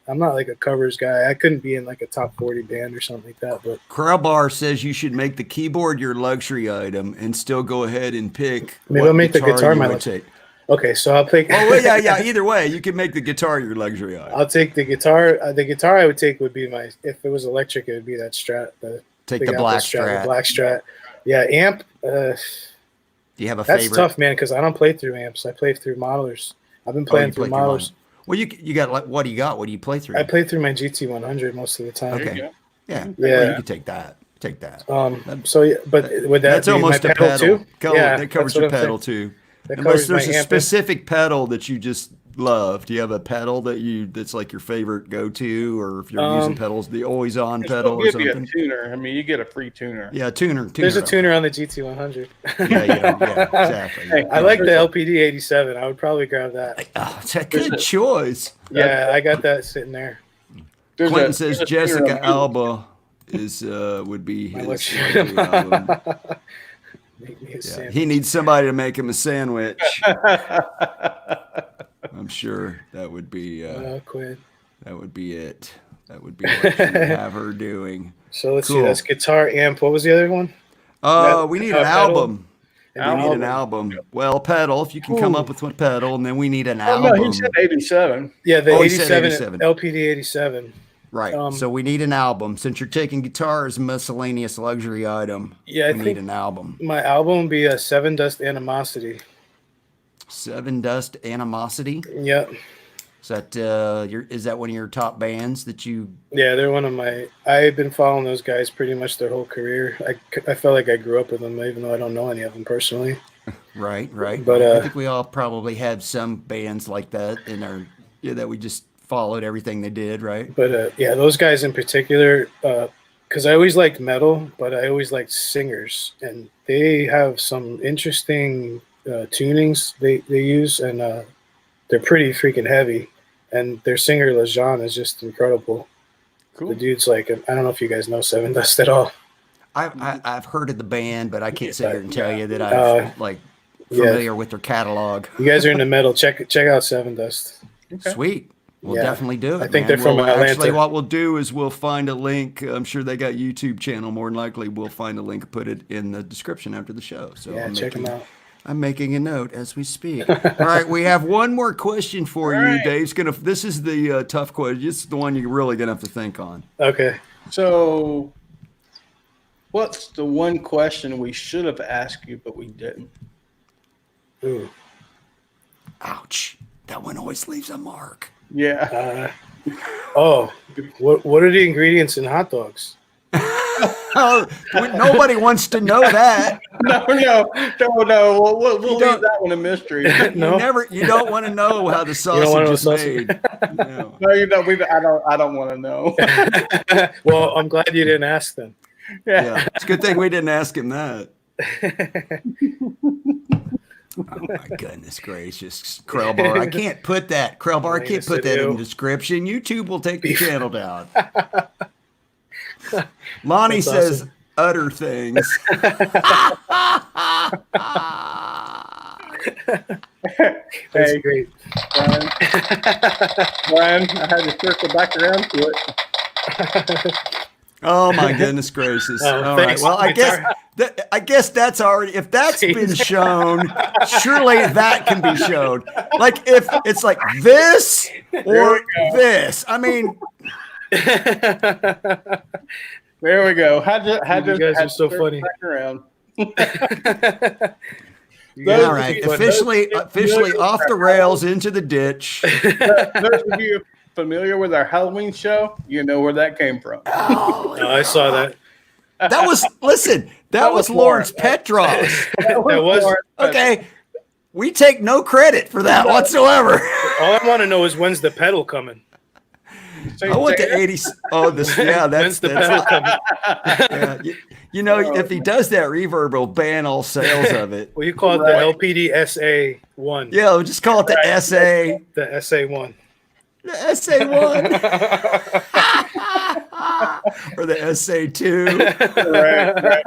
I'm not like a covers guy. I couldn't be in like a top 40 band or something like that. But Crowbar says you should make the keyboard your luxury item and still go ahead and pick. Maybe I'll make the guitar my luxury. Okay, so I'll take. Oh yeah. Either way, you can make the guitar your luxury item. I'll take the guitar. The guitar I would take would be my. If it was electric, it would be that Strat. Take the black Strat. The black Strat. Yeah, amp. Do you have a That's favorite? That's tough, man, because I don't play through amps. I play through modelers. I've been playing through modelers. Well, you got like, what do you got? What do you play through? I play through my GT100 most of the time. Okay. Yeah. Well, you can take that. Take that. So, yeah, but would that that's be almost my a pedal too? Yeah, that covers your pedal too. That Unless there's a amp. specific pedal that you just love? Do you have a pedal that's like your favorite go-to, or if you're using pedals, the always-on pedal or something? Give you a tuner. I mean, you get a free tuner. Yeah, tuner. There's a tuner on the GT100. Yeah, exactly. Hey, I like the LPD 87. I would probably grab that. Oh, it's a good choice. Yeah, I got that sitting there. Quentin says Jessica Alba would be his album. Yeah, he needs somebody to make him a sandwich. I'm sure that would be Quinn. That would be it. That would be what you would have her doing. So let's see. That's guitar, amp. What was the other one? We need an album. We need an album. Well, pedal. If you can come up with one pedal, and then we need an album. No, he said 87. Yeah, the 87 LPD 87. Right. So we need an album. Since you're taking guitar as a miscellaneous luxury item, yeah, we need an album. My album would be a Seven Dust Animosity. Seven Dust Animosity? Yep. Is that is that one of your top bands that you? Yeah, they're one of my. I've been following those guys pretty much their whole career. I felt like I grew up with them, even though I don't know any of them personally. Right. But I think we all probably have some bands like that in our that we just followed everything they did, right? But yeah, those guys in particular, because I always liked metal, but I always liked singers, and they have some interesting tunings they use, and they're pretty freaking heavy. And their singer LeJean is just incredible. Cool. The dude's like, I don't know if you guys know Seven Dust at all. I've heard of the band, but I can't sit here and tell you that I'm familiar with their catalog. You guys are into metal. Check out Seven Dust. Okay. Sweet. We'll definitely do it. I think they're from Atlanta. Actually, what we'll do is we'll find a link. I'm sure they got YouTube channel. More than likely, we'll find a link and put it in the description after the show. So yeah, check them out. I'm making a note as we speak. All right, we have one more question for you, right. Dave's this is the tough question. This is the one you're really gonna have to think on. Okay. So, what's the one question we should have asked you but we didn't? Ooh. Ouch! That one always leaves a mark. Yeah. What are the ingredients in hot dogs? Oh, nobody wants to know that. No. We'll leave that one a mystery. No? You don't want to know how the sausage is made. No. No, I don't want to know. Well, I'm glad you didn't ask them. Yeah. It's a good thing we didn't ask him that. Oh my goodness gracious, Krellbar! I can't put that, Krellbar. I can't put that in the description. YouTube will take the channel down. Lonnie says awesome. Utter things. That's great, Brian. I had to circle back around to it. Oh my goodness gracious! All thanks. Right. Well, I guess that's already. If that's been shown, surely that can be shown. Like if it's like this or this. I mean, there we go. You guys are so funny. Back around. All right, officially off the rails into the ditch. Those of you familiar with our Halloween show, you know where that came from. Oh, I saw that. That was Lawrence Petros. That was okay. We take no credit for that whatsoever. All I want to know is when's the pedal coming. I went to 80s. Oh, that's the pedal coming. Yeah, you know, if he does that, Reverb will ban all sales of it. Well, you call it the LPD SA1. Yeah, we'll just call it the SA. The SA1. The SA1. Or the SA2. Right.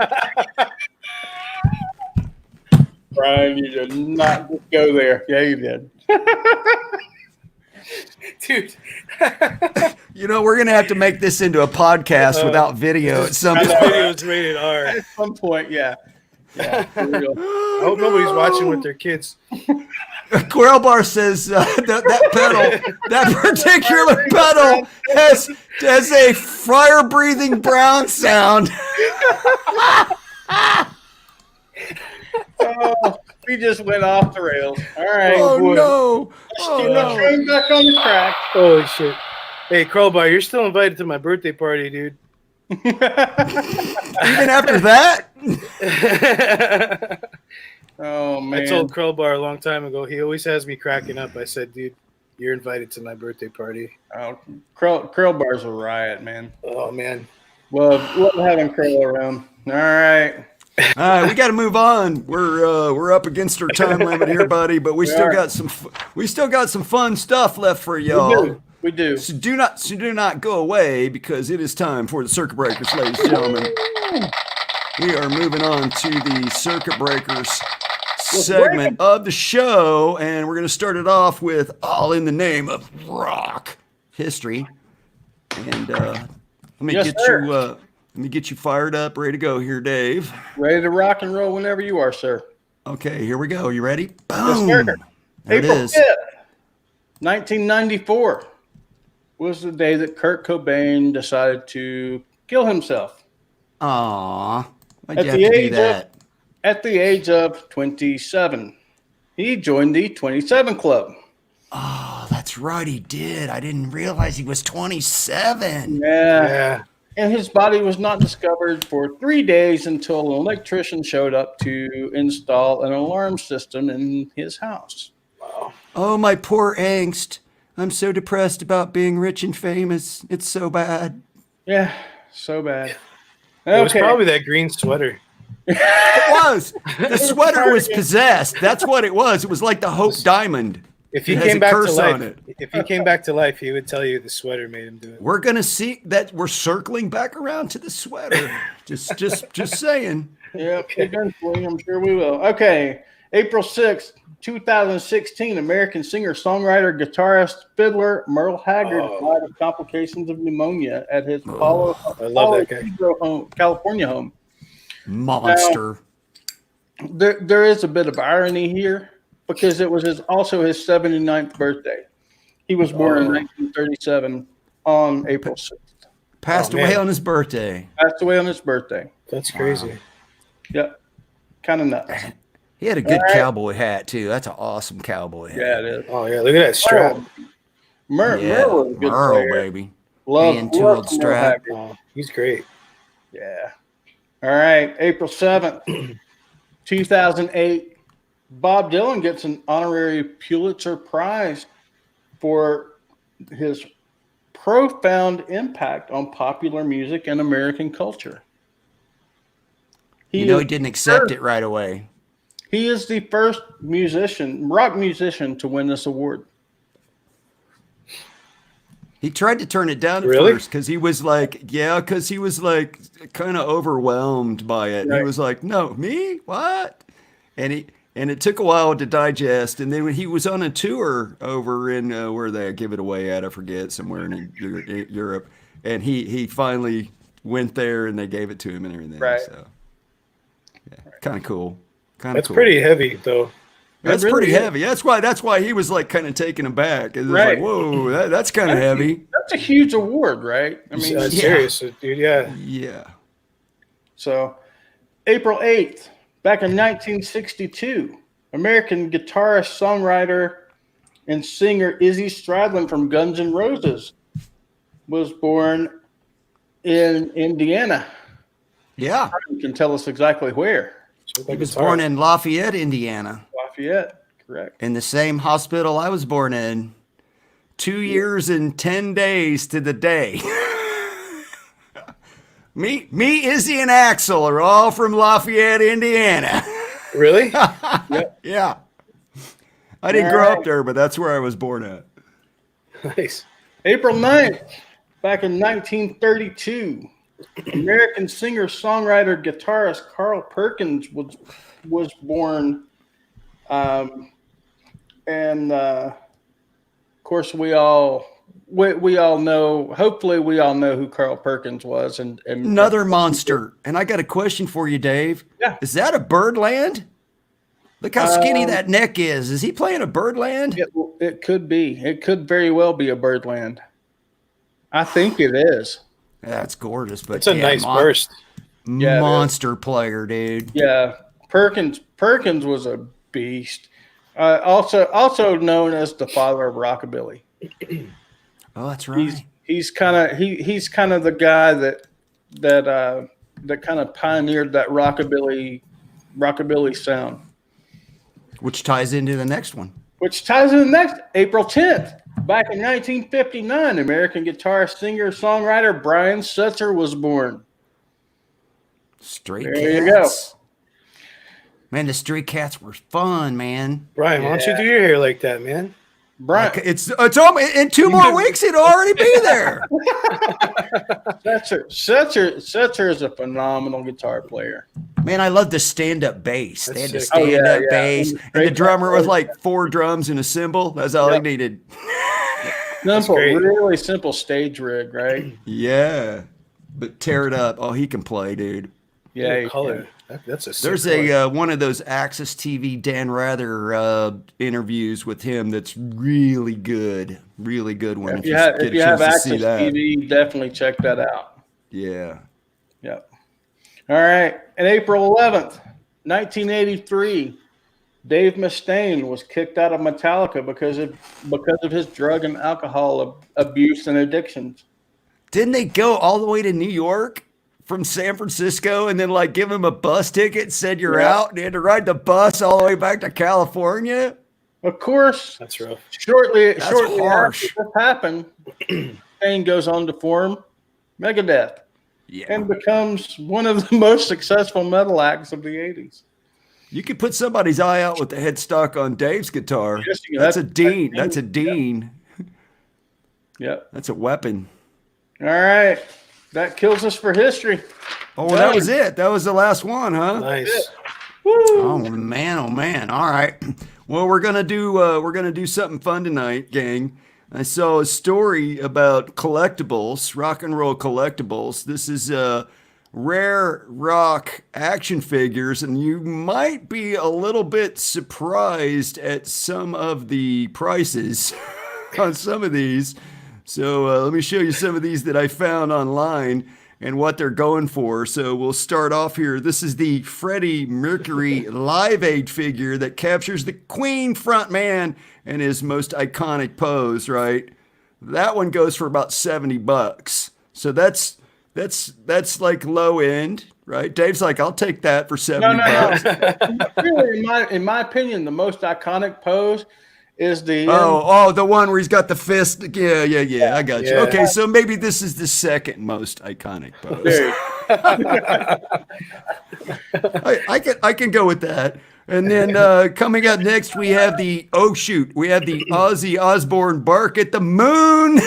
Brian, you did not just go there. Yeah, you did. Dude. You know, we're going to have to make this into a podcast without video at some point. Video's rated R. At some point, yeah. Yeah, for real. I hope nobody's watching with their kids. Quailbar says that particular pedal has a fire-breathing brown sound. Oh, we just went off the rails. All right. Oh, boy. no. Get the train back on the track. Holy shit. Hey, Crowbar, you're still invited to my birthday party, dude. Even after that? Oh, man. I told Crowbar a long time ago. He always has me cracking up. I said, dude, You're invited to my birthday party. Oh, Curl Bar's a riot, man. Oh man. Love having Curl around. All right. All right, we got to move on. We're up against our time limit here, buddy, but we still got some fun stuff left for y'all. We do. So do not go away, because it is time for the Circuit Breakers, ladies and gentlemen. We are moving on to the Circuit Breakers segment of the show, and we're going to start it off with All in the Name of Rock History. And let me get you fired up, ready to go here, Dave. Ready to rock and roll whenever you are, sir. Okay, here we go. You ready? Boom. Yes, sir. There April it is. 5th, 1994 was the day that Kurt Cobain decided to kill himself. Aww. Why'd you have to do that? At the age of 27. He joined the 27 Club. Oh, that's right, he did. I didn't realize he was 27. Yeah. And his body was not discovered for 3 days until an electrician showed up to install an alarm system in his house. Wow. Oh, my poor angst. I'm so depressed about being rich and famous. It's so bad. Yeah, so bad. It was probably that green sweater. It was. The sweater was possessed. That's what it was. It was like the Hope Diamond. If he came back to life, if he came back to life, he would tell you the sweater made him do it. We're gonna see that. We're circling back around to the sweater. just saying. Yeah, eventually, I'm sure we will. Okay, April 6th, 2016, American singer, songwriter, guitarist, fiddler Merle Haggard died of complications of pneumonia at his Apollo California home. Monster. Now, there is a bit of irony here, because it was also his 79th birthday. He was born in 1937 on April 6th. Passed away on his birthday. Passed away on his birthday. That's crazy. Yep. Kind of nuts. He had a good cowboy hat, too. That's an awesome cowboy hat. Yeah, it is. Oh, yeah. Look at that strap. Merle was a good player. Baby. Love strap. Oh, he's great. Yeah. All right. April 7th, 2008. Bob Dylan gets an honorary Pulitzer Prize for his profound impact on popular music and American culture. He didn't accept it right away. He is the first rock musician to win this award. He tried to turn it down at first because he was like, kind of overwhelmed by it. Right. He was like, no, me? What? And it took a while to digest. And then when he was on a tour over in, where they give it away at, I forget, somewhere in Europe. And he finally went there and they gave it to him and everything. Right. So, yeah, kind of cool. That's pretty heavy, though. That's really pretty heavy. That's why he was like kind of taken aback. It was like, whoa, that's kind of heavy. That's a huge award, right? I mean, serious, dude. Yeah. Yeah. So, April 8th, back in 1962, American guitarist, songwriter, and singer Izzy Stradlin from Guns N' Roses was born in Indiana. Yeah. You can tell us exactly where. He was born in Lafayette, Indiana. Lafayette, correct. In the same hospital I was born in. 2 years and 10 days to the day. Me, Izzy, and Axel are all from Lafayette, Indiana. Really? Yep. Yeah. I didn't grow up there, but that's where I was born at. Nice. April 9th, back in 1932, American singer, songwriter, guitarist Carl Perkins was born. And of course, we all know. Hopefully, we all know who Carl Perkins was. And another monster. And I got a question for you, Dave. Yeah. Is that a Birdland? Look how skinny that neck is. Is he playing a Birdland? It could be. It could very well be a Birdland. I think it is. That's gorgeous, but it's a nice burst. Monster player, dude. Yeah, Perkins was a beast. Also known as the father of rockabilly. Oh, that's right. He's kind of the guy that kind of pioneered that rockabilly sound. Which ties into the next one. April 10th, Back in 1959, American guitarist, singer, songwriter Brian Setzer was born. Stray There Cats. you go. Man, the Stray Cats were fun, man. Brian, why don't you do your hair like that, man? Brian, It's in 2 more weeks. It'll already be there. Setzer is a phenomenal guitar player. Man, I love the stand-up bass. They had the sick. stand-up yeah. bass, and the drummer with like 4 drums and a cymbal. That's all he needed. Simple, great. really simple stage rig, right? Yeah, but tear it up. Oh, he can play, dude. Yeah, What color. That's a sick There's color. one of those Access TV Dan Rather interviews with him that's really good one. If you have Access TV, definitely check that out. Yeah. Yep. All right. On April 11th, 1983, Dave Mustaine was kicked out of Metallica because of his drug and alcohol abuse and addictions. Didn't they go all the way to New York from San Francisco and then like give him a bus ticket, said you're out, and he had to ride the bus all the way back to California? Of course, That's rough. shortly harsh. after this happened, Mustaine goes on to form Megadeth and becomes one of the most successful metal acts of the 80s. You could put somebody's eye out with the headstock on Dave's guitar. Yes, That's a Dean. That's a Dean. Yep. That's a weapon. All right. That kills us for history. Oh, well, that was it. That was the last one, huh? Nice. Oh man. All right. Well, we're gonna do something fun tonight, gang. I saw a story about collectibles, rock and roll collectibles. This is rare rock action figures, and you might be a little bit surprised at some of the prices on some of these. So let me show you some of these that I found online and what they're going for. So we'll start off here. This is the Freddie Mercury Live Aid figure that captures the Queen frontman in his most iconic pose, right? That one goes for about $70. So that's like low end, right? Dave's like, I'll take that for $70. Really, in my opinion, the most iconic pose is the the one where he's got the fist. Yeah. I got you. Yeah. Okay, so maybe this is the second most iconic pose. I can go with that. And then coming up next, we have the Ozzy Osbourne Bark at the Moon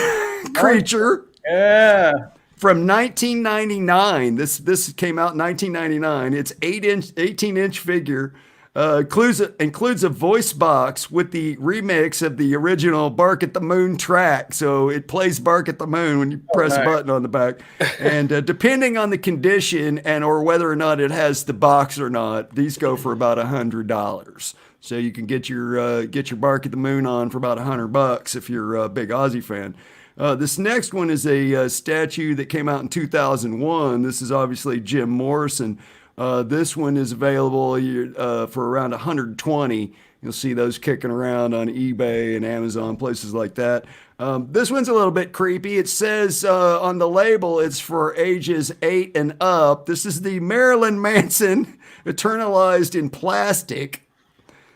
creature. Yeah. From 1999. This came out in 1999. It's 18-inch figure. Includes a voice box with the remix of the original Bark at the Moon track. So it plays Bark at the Moon when you press a button on the back. And depending on the condition and or whether or not it has the box or not, these go for about $100. So you can get your Bark at the Moon on for about $100 if you're a big Ozzy fan. This next one is a statue that came out in 2001. This is obviously Jim Morrison. This one is available for around $120. You'll see those kicking around on eBay and Amazon, places like that. This one's a little bit creepy. It says on the label it's for ages 8 and up. This is the Marilyn Manson eternalized in plastic.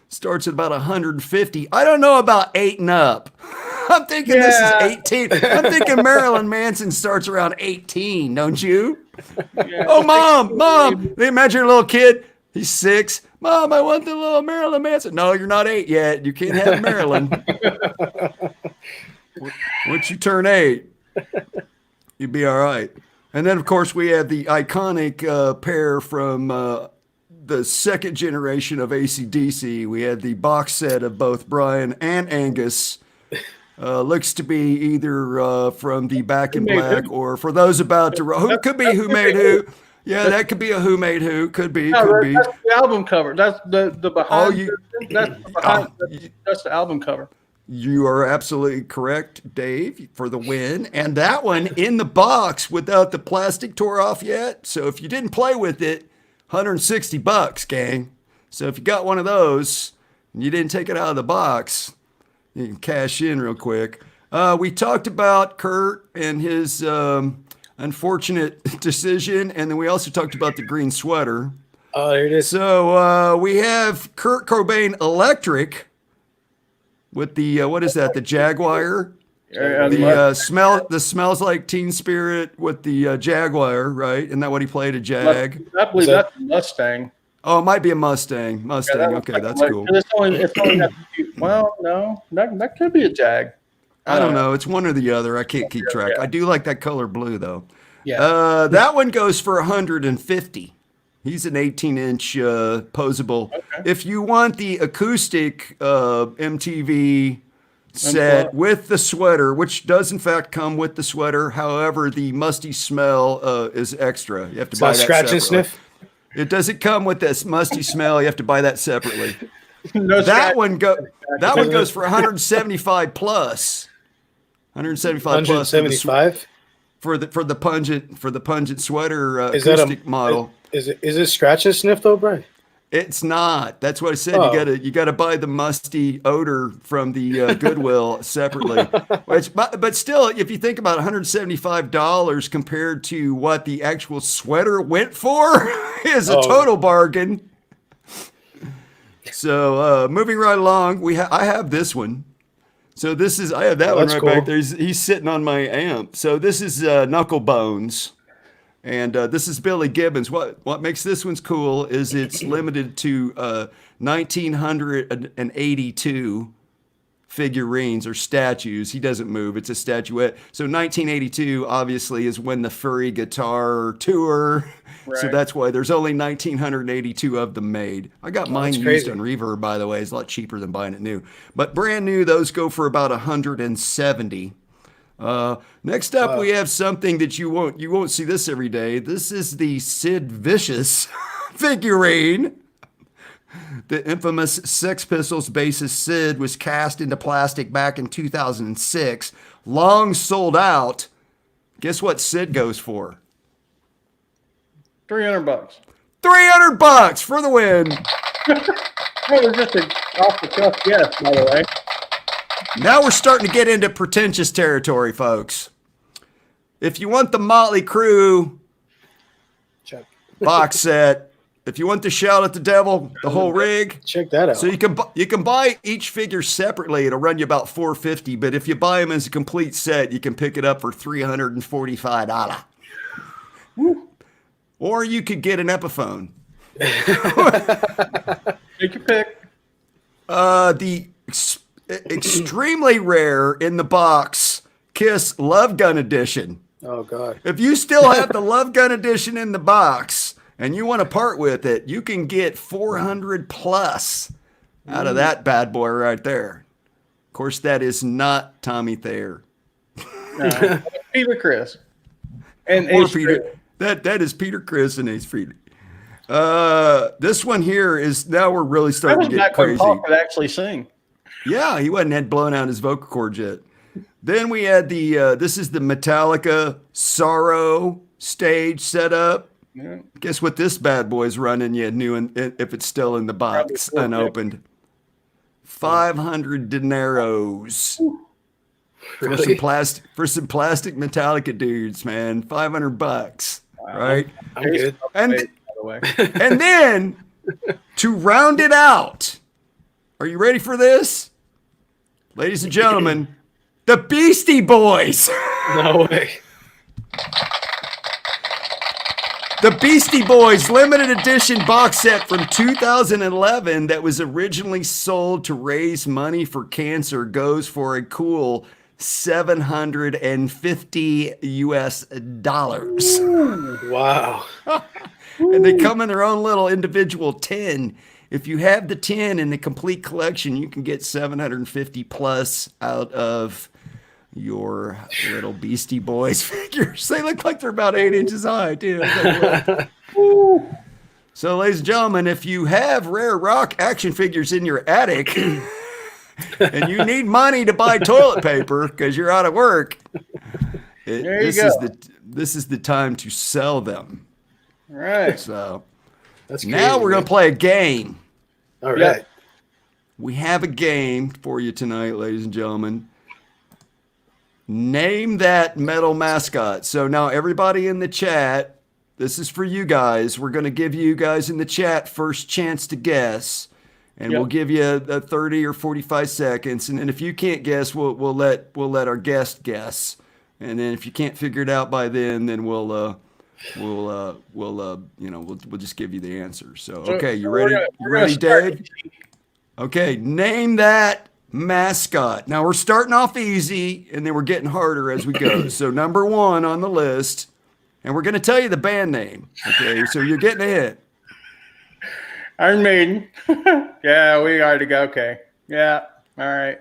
Starts at about $150. I don't know about 8 and up. I'm thinking this is 18. I'm thinking Marilyn Manson starts around 18, don't you? Yeah. Oh, mom. Imagine a little kid. He's 6. Mom, I want the little Marilyn Manson. No, you're not 8 yet. You can't have Marilyn. Once you turn 8, you'll be all right. And then, of course, we have the iconic pair from the second generation of AC/DC. We had the box set of both Brian and Angus. Looks to be either from the Back in Black or for those about to who could be Who Made Who. Yeah, that could be a Who Made Who. Could be. That's the album cover. That's the behind. That's the album cover. You are absolutely correct, Dave, for the win. And that one in the box without the plastic tore off yet. So if you didn't play with it, $160, gang. So if you got one of those and you didn't take it out of the box, you can cash in real quick. We talked about Kurt and his unfortunate decision, and then we also talked about the green sweater. Oh, there it is. So we have Kurt Cobain Electric. with the what is that? The Jaguar. The smells like Teen Spirit with the Jaguar, right? Isn't that what he played? A Jag. I believe that's a Mustang. Oh, it might be a Mustang. Yeah, okay, that's cool. It's only well, no, that could be a Jag. I don't know. It's one or the other. I can't keep track. Yeah. I do like that color blue though. Yeah. That one goes for 150. He's an 18-inch posable. Okay. If you want the acoustic MTV set with the sweater, which does in fact come with the sweater, however, the musty smell is extra. You have to buy that scratch separately. And sniff. It doesn't come with this musty smell. You have to buy that separately. That one goes for 175 plus. 175 for the pungent sweater acoustic model. Is it scratch and sniff though, Brian? It's not. That's what I said. Oh. You gotta buy the musty odor from the Goodwill separately. But still, if you think about $175 compared to what the actual sweater went for, is a total bargain. So moving right along, I have this one. So I have that one right back there. He's sitting on my amp. So this is Knuckle Bones. And this is Billy Gibbons. What makes this one's cool is it's limited to 1982 figurines or statues. He doesn't move. It's a statuette. So 1982 obviously is when the furry guitar tour. Right. So that's why there's only 1982 of them made. I got mine used on Reverb, by the way. It's a lot cheaper than buying it new. But brand new, those go for about 170. Next up, we have something that you won't see this every day. This is the Sid Vicious figurine. The infamous Sex Pistols bassist Sid was cast into plastic back in 2006. Long sold out. Guess what Sid goes for? $300. $300 for the win. That was just an off the cuff guess, by the way. Now we're starting to get into pretentious territory, folks. If you want the Motley Crue box set, if you want to Shout at the Devil, the whole rig, check that out. So you can buy each figure separately. It'll run you about $450, but if you buy them as a complete set, you can pick it up for $345. Or you could get an Epiphone. Take your pick. The extremely rare in the box Kiss Love Gun Edition. Oh God. If you still have the Love Gun Edition in the box and you want to part with it, you can get 400 plus out of that bad boy right there. Of course, that is not Tommy Thayer. Peter Criss. And Peter. That is Peter Criss and Ace Frehley. This one here is, now we're really starting to get crazy. Paul could actually sing. Yeah, he hadn't blown out his vocal cords yet. Then we had this is the Metallica Sorrow stage setup. Yeah. Guess what this bad boy's running you new, if it's still in the box, unopened. 500 dineros. Really? For some plastic Metallica dudes, man. $500, right? I'm good. And then to round it out, are you ready for this? Ladies and gentlemen, the Beastie Boys. No way. The Beastie Boys limited edition box set from 2011 that was originally sold to raise money for cancer goes for a cool $750 US. Wow. And they come in their own little individual tin. If you have the tin in the complete collection, you can get 750 plus out of your little Beastie Boys figures. They look like they're about 8 inches high, too. So, ladies and gentlemen, if you have rare rock action figures in your attic and you need money to buy toilet paper because you're out of work, this is the time to sell them. All right. So that's crazy, now we're going to play a game. All right. We have a game for you tonight, ladies and gentlemen. Name that metal mascot. So now everybody in the chat, this is for you guys. We're going to give you guys in the chat first chance to guess. and we'll give you a 30 or 45 seconds, and then if you can't guess, we'll let our guest guess, and then if you can't figure it out by then we'll just give you the answer. So okay, you ready? You ready, Dave? Okay, name that mascot. Now we're starting off easy, and then we're getting harder as we go. So number 1 on the list, and we're going to tell you the band name. Okay, so you're getting a hit. Iron Maiden. Yeah, we already go. Okay. Yeah. All right.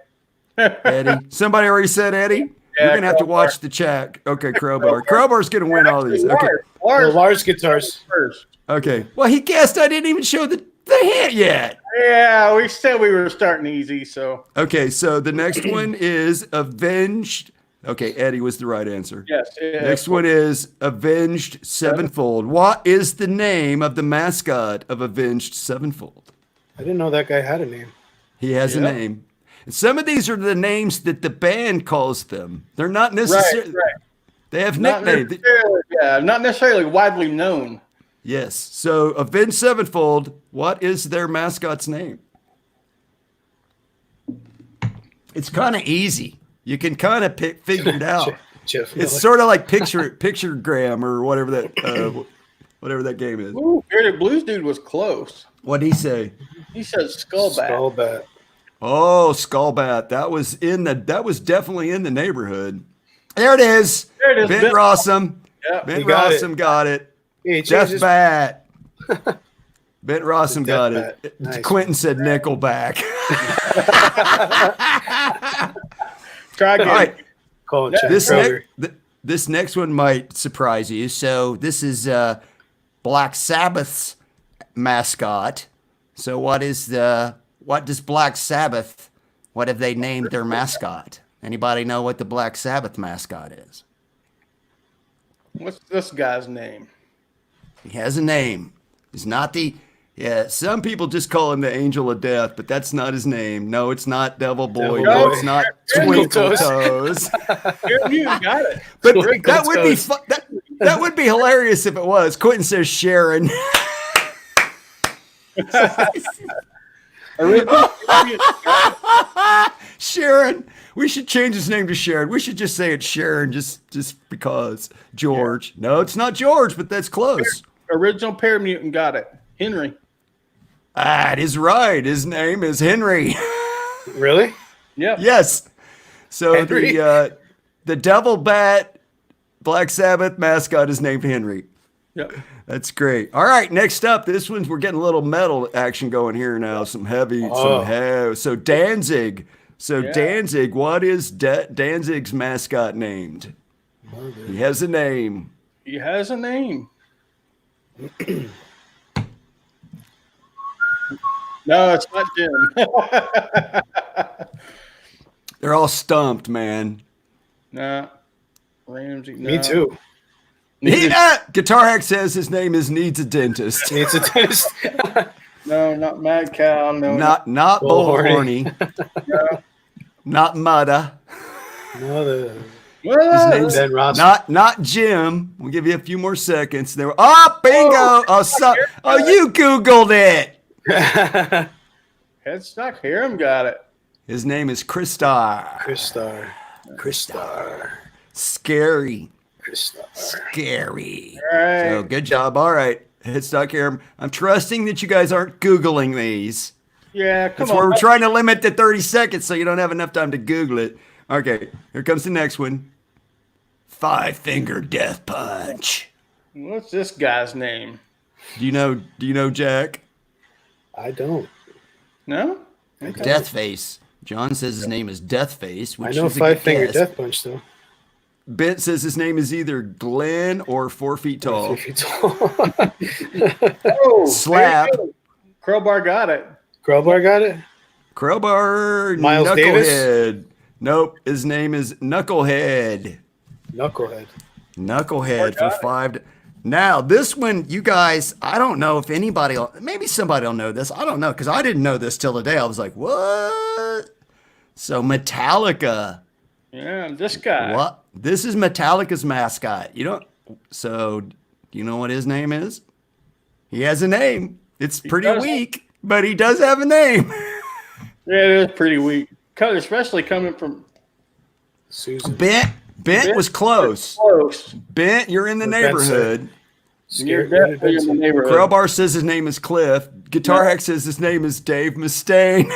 Eddie. Somebody already said Eddie? Yeah, You're going to have to watch the chat. Okay, Crowbar. Crowbar's going to win all these. Okay. Lars guitars first. Okay. Well, he guessed. I didn't even show the hint yet. Yeah, we said we were starting easy, so. Okay, so the next one is Avenged. Okay, Eddie was the right answer. Yes. Next one is Avenged Sevenfold. What is the name of the mascot of Avenged Sevenfold? I didn't know that guy had a name. He has a name. And some of these are the names that the band calls them. They're not necessarily. Right. They have nicknames. Not necessarily widely known. Yes. So Avenged Sevenfold, what is their mascot's name? It's kind of easy. You can kind of figure it out. It's sort of like picturegram or whatever that game is. Ooh, Bearded Blues dude was close. What'd he say? He said Skullbat. Skullbat. Oh, Skullbat. That was definitely in the neighborhood. There it is. There it is. Ben Rossum. Yep. Ben Rossum got it. Death Bat. Ben Rossum got it. Nice. Quentin said Nickelback. Try again. All right. This next one might surprise you. So this is Black Sabbath's mascot. So what does Black Sabbath, what have they named their mascot? Anybody know what the Black Sabbath mascot is? What's this guy's name? He has a name. He's not some people just call him the Angel of Death, but that's not his name. No, it's not Devil Boy. No, it's not Twinkle Toes. You got it. But that would be that would be hilarious if it was. Quentin says Sharon. Sharon. We should change his name to Sharon. We should just say it's Sharon just because. George. Yeah. No, it's not George, but that's close. Original Paramutant got it. Henry. That is right. His name is Henry. Really? Yeah. Yes. So Henry? the Devil Bat Black Sabbath mascot is named Henry. Yep. That's great. All right, next up, we're getting a little metal action going here now. Some heavy. So Danzig. Danzig, what is Danzig's mascot named? He has a name. He has a name. No, it's not Jim. They're all stumped, man. No. Ramsey. No. Me too. Guitar Hack says his name is Needs a Dentist. Needs a dentist. No, not Mad Cow. No. Not Bullhorny. No. Not Mudda. No, his name's Ben Ross. Not Jim. We'll give you a few more seconds. Bingo. You Googled it. Headstock Harem got it. His name is Christar. Scary. Scary. All right. So good job. All right. Headstock Harem. I'm trusting that you guys aren't Googling these. Yeah, come That's on. why we're trying to limit to 30 seconds so you don't have enough time to Google it. Okay, here comes the next one. Five Finger Death Punch. What's this guy's name? Do you know Jack? I don't. No? Okay. Deathface. John says his name is Deathface. I know Five Finger Death Punch though. Bent says his name is either Glenn or 4 feet tall. 4 feet tall. Oh, Slap. Crowbar got it. Crowbar got it? Crowbar. Miles Knucklehead. Davis? Nope. His name is Knucklehead. Knucklehead for 5. Now, this one, you guys, I don't know if maybe somebody will know this. I don't know, because I didn't know this till today. I was like, what? So, Metallica. Yeah, this guy. What? This is Metallica's mascot. Do you know what his name is? He has a name. It's pretty weak, but he does have a name. Yeah, it is pretty weak. Especially coming from Susan. Bent was close. Bent, you're in the neighborhood. You're definitely in the neighborhood. Crowbar says his name is Cliff. Guitar Hack says his name is Dave Mustaine.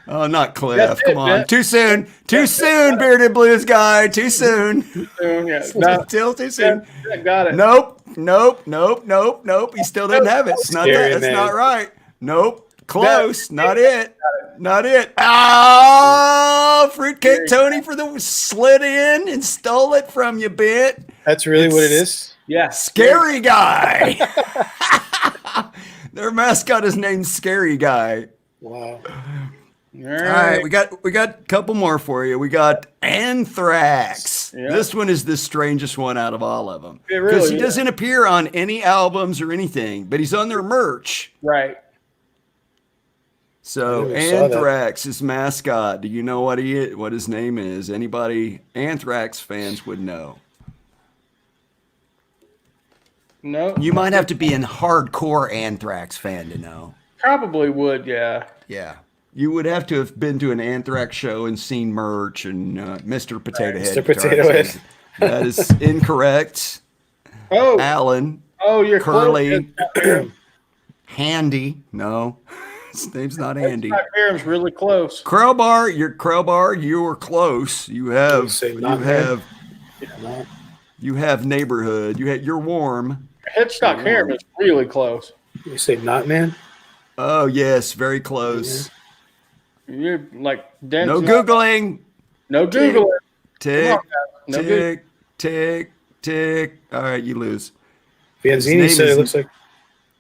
Oh, not Cliff. Come on. Ben. Too soon. Too soon, Bearded Blues guy. Too soon. Yeah. Still too soon. I got it. Nope. He still didn't have it. It's not that. That's not right. Nope. Close. Not it. Not it. Oh, Fruitcake Tony for the slid in and stole it from you, Bit. That's really what it is? Yeah. Scary Guy. Their mascot is named Scary Guy. Wow. All right, we got a couple more for you. We got Anthrax. Yeah. This one is the strangest one out of all of them. Because he doesn't appear on any albums or anything, but he's on their merch. Right. So Anthrax, his mascot. Do you know what his name is? Anybody Anthrax fans would know. No. You might have to be a hardcore Anthrax fan to know. Probably would, yeah. Yeah. You would have to have been to an Anthrax show and seen merch and Mr. Potato Head. Mr. Potato Head. That is incorrect. Oh. Alan. Oh, you're Curly. Handy. No. His name's not Andy. Hiram's really close. Crowbar. You were close. You have neighborhood. You're warm. Headstock Hiram is really close. You say not man? Oh yes, very close. Yeah. You're like dense. No Googling. No Googling. Tick, tick. All right, you lose. Bianzini said it looks like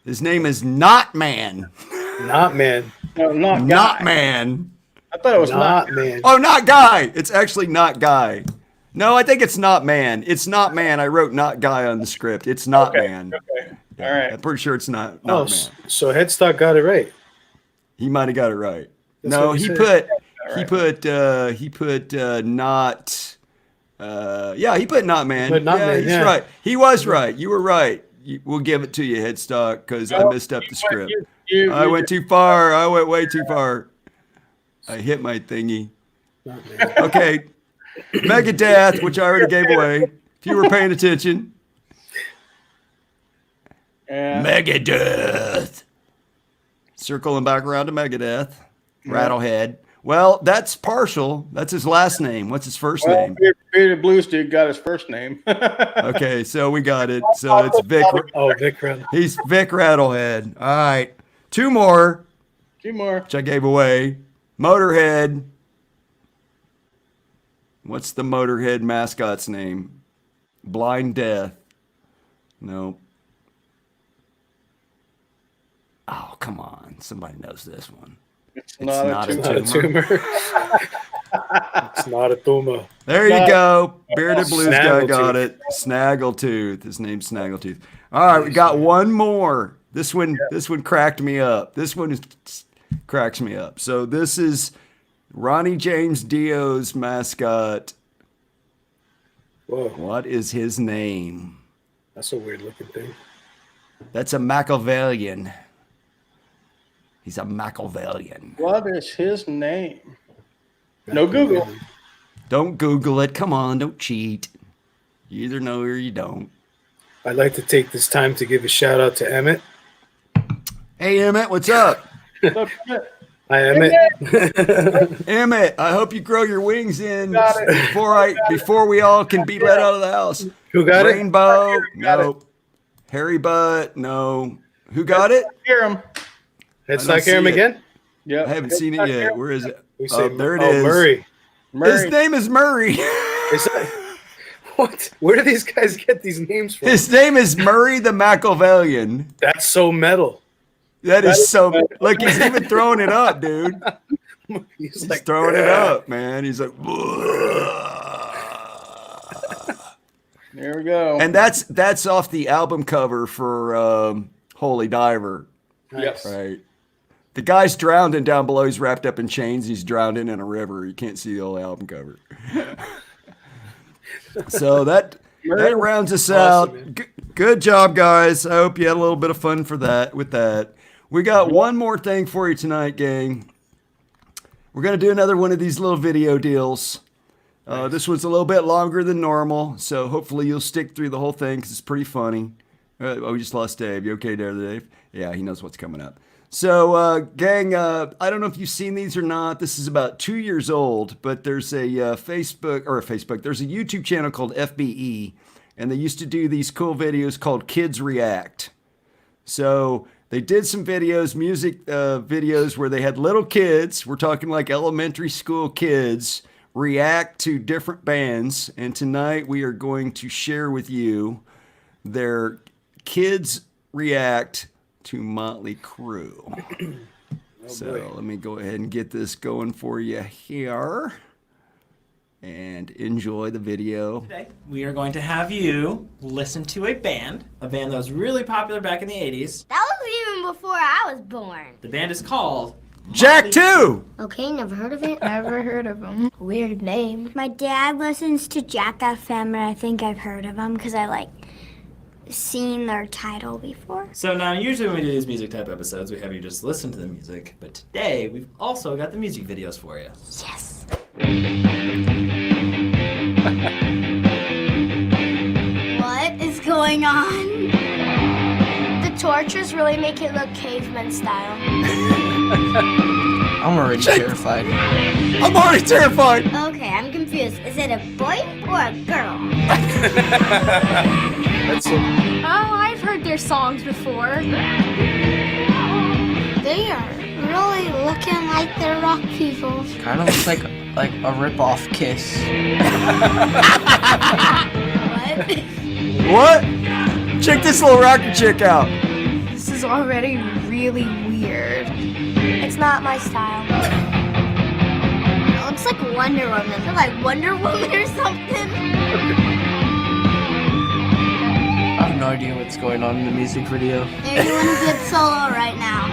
his name is Not Man. Not Man. No, not Man. I thought it was not man. Oh, Not Guy. It's actually Not Guy. No, I think it's Not Man. It's Not Man. I wrote Not Guy on the script. It's Not Man. Okay. All right. I'm pretty sure it's not Man. So Headstock got it right. He might have got it right. That's no, he put Not. He put Not Man. He's right. He was right. You were right. We'll give it to you, Headstock, because I messed up the script. I went too far. I went way too far. I hit my thingy. Okay. Megadeth, which I already gave away. If you were paying attention. Megadeth. Circling back around to Megadeth. Rattlehead. Well, that's partial. That's his last name. What's his first name? Bearded Blues dude got his first name. Okay, so we got it. So it's Vic. Oh, Vic Rattlehead. He's Vic Rattlehead. All right. Two more. Which I gave away. Motorhead. What's the Motorhead mascot's name? Blind Death. No. Oh, come on. Somebody knows this one. It's not a tumor. It's not a tumor. There you go. Bearded Blues guy got it. Snaggletooth. His name's Snaggletooth. All right, we got one more. This one cracked me up. This one cracks me up. So this is Ronnie James Dio's mascot. Whoa. What is his name? That's a weird looking thing. That's a Machiavellian. He's a Machiavellian. What is his name? No Google. Don't Google it. Come on, don't cheat. You either know or you don't. I'd like to take this time to give a shout out to Emmett. Hey, Emmett, what's up? Hi, Emmett. Emmett, I hope you grow your wings in before we all can be let out of the house. Who got Rainbow? No. Harry Butt? No. Who got it? Hear him. Headstock Hiram again? Yeah. I haven't seen it yet. Where is it? There it is. is. Murray. His name is Murray. What? Where do these guys get these names from? His name is Murray the Machiavellian. That's so metal. That is so metal. Look, he's even throwing it up, dude. He's like, throwing it up, man. He's like, there we go. And that's off the album cover for Holy Diver. Yes. Right. The guy's drowned and down below. He's wrapped up in chains. He's drowned in a river. You can't see the whole album cover. So that rounds us out. Good job, guys. I hope you had a little bit of fun with that. We got one more thing for you tonight, gang. We're going to do another one of these little video deals. This one's a little bit longer than normal, so hopefully you'll stick through the whole thing because it's pretty funny. We just lost Dave. You okay there, Dave? Yeah, he knows what's coming up. So, gang, I don't know if you've seen these or not. This is about 2 years old, but there's a there's a YouTube channel called FBE, and they used to do these cool videos called Kids React. So they did some videos, music videos, where they had little kids, we're talking like elementary school kids, react to different bands. And tonight we are going to share with you their Kids React to Motley Crue. Let me go ahead and get this going for you here. And enjoy the video. Today, we are going to have you listen to a band that was really popular back in the 80s. That was even before I was born. The band is called Jack 2! Okay, never heard of it. Never heard of them. Weird name. My dad listens to Jack FM, and I think I've heard of them because I seen their title before. So now, usually when we do these music type episodes, we have you just listen to the music. But today, we've also got the music videos for you. Yes. What is going on? The torches really make it look caveman style. I'm already terrified. I'm already terrified! Okay, I'm confused. Is it a boy or a girl? Oh, I've heard their songs before. They are really looking like they're rock people. Kind of looks like a rip-off Kiss. What? What? Check this little rocker chick out. This is already really weird. It's not my style. It looks like Wonder Woman. They're like Wonder Woman or something. I have no idea what's going on in the music video. They're doing a good solo right now.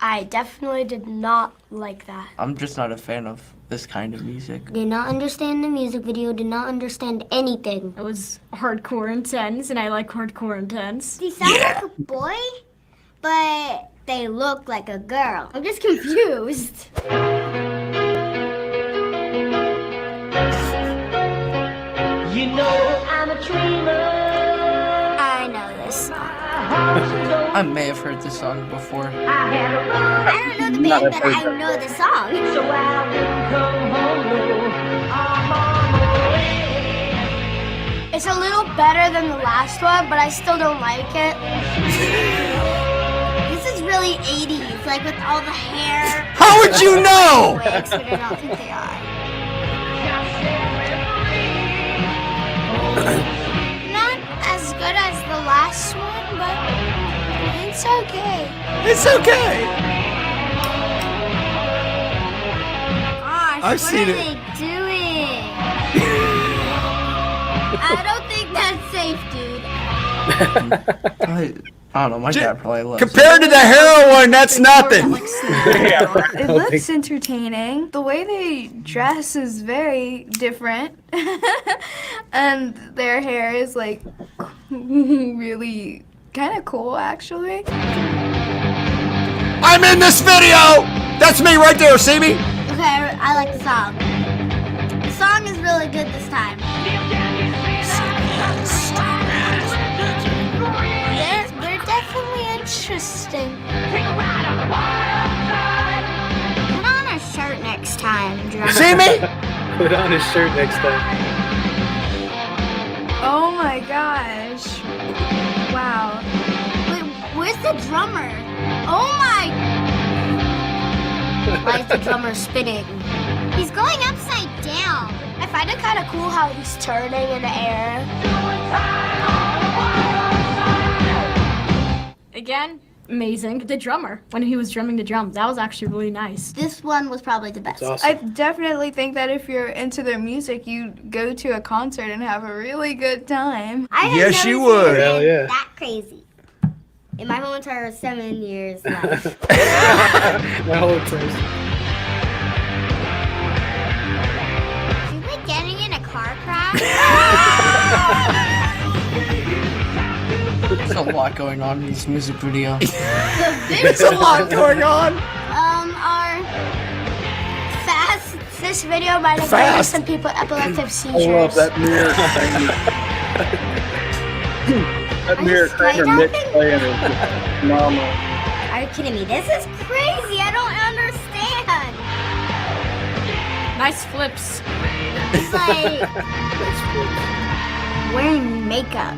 I definitely did not like that. I'm just not a fan of this kind of music. Did not understand the music video, did not understand anything. It was hardcore intense, and I like hardcore intense. They sound like a boy, but they look like a girl. I'm just confused. You know I'm a dreamer. I know this song. I may have heard this song before. I don't know the band, but I know the song. So I will come home. I'm on my way. It's a little better than the last one, but I still don't like it. This is really 80s, like with all the hair. How would you know? Wigs, but I don't think they are. Not as good as the last one, but it's okay. It's okay. Gosh, I've what seen are it. they doing? I don't think that's safe, dude. I don't know, my dad probably loves Compared to the heroin, that's nothing. It looks entertaining. The way they dress is very different. And their hair is really kind of cool, actually. I'm in this video! That's me right there, see me? Okay, I like the song. The song is really good this time. They're definitely interesting. Put on a shirt next time, drummer. See me? Put on his shirt next time. Oh my gosh. Wow. Wait, where's the drummer? Oh my! Why is the drummer spinning? He's going upside down. I find it kind of cool how he's turning in the air. Again, amazing. The drummer, when he was drumming the drums, that was actually really nice. This one was probably the best. It's awesome. I definitely think that if you're into their music, you go to a concert and have a really good time. I have Yes, never you seen would. anything Hell yeah. That crazy. In my whole entire 7 years life. My whole entire. Is he like getting in a car crash? There's a lot going on in this music video. There's a lot going on. Our fast. This video might have given some people epileptic seizures. I love that mirror. That mirror Kramer mix playing is just phenomenal. Are you kidding me? This is crazy. I don't understand. Nice flips. It's like wearing makeup.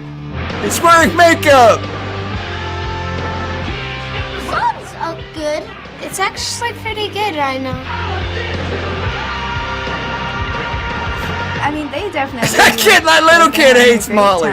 It's wearing makeup. Sounds good. It's actually pretty good right now. I mean, they definitely. That little kid hates Motley.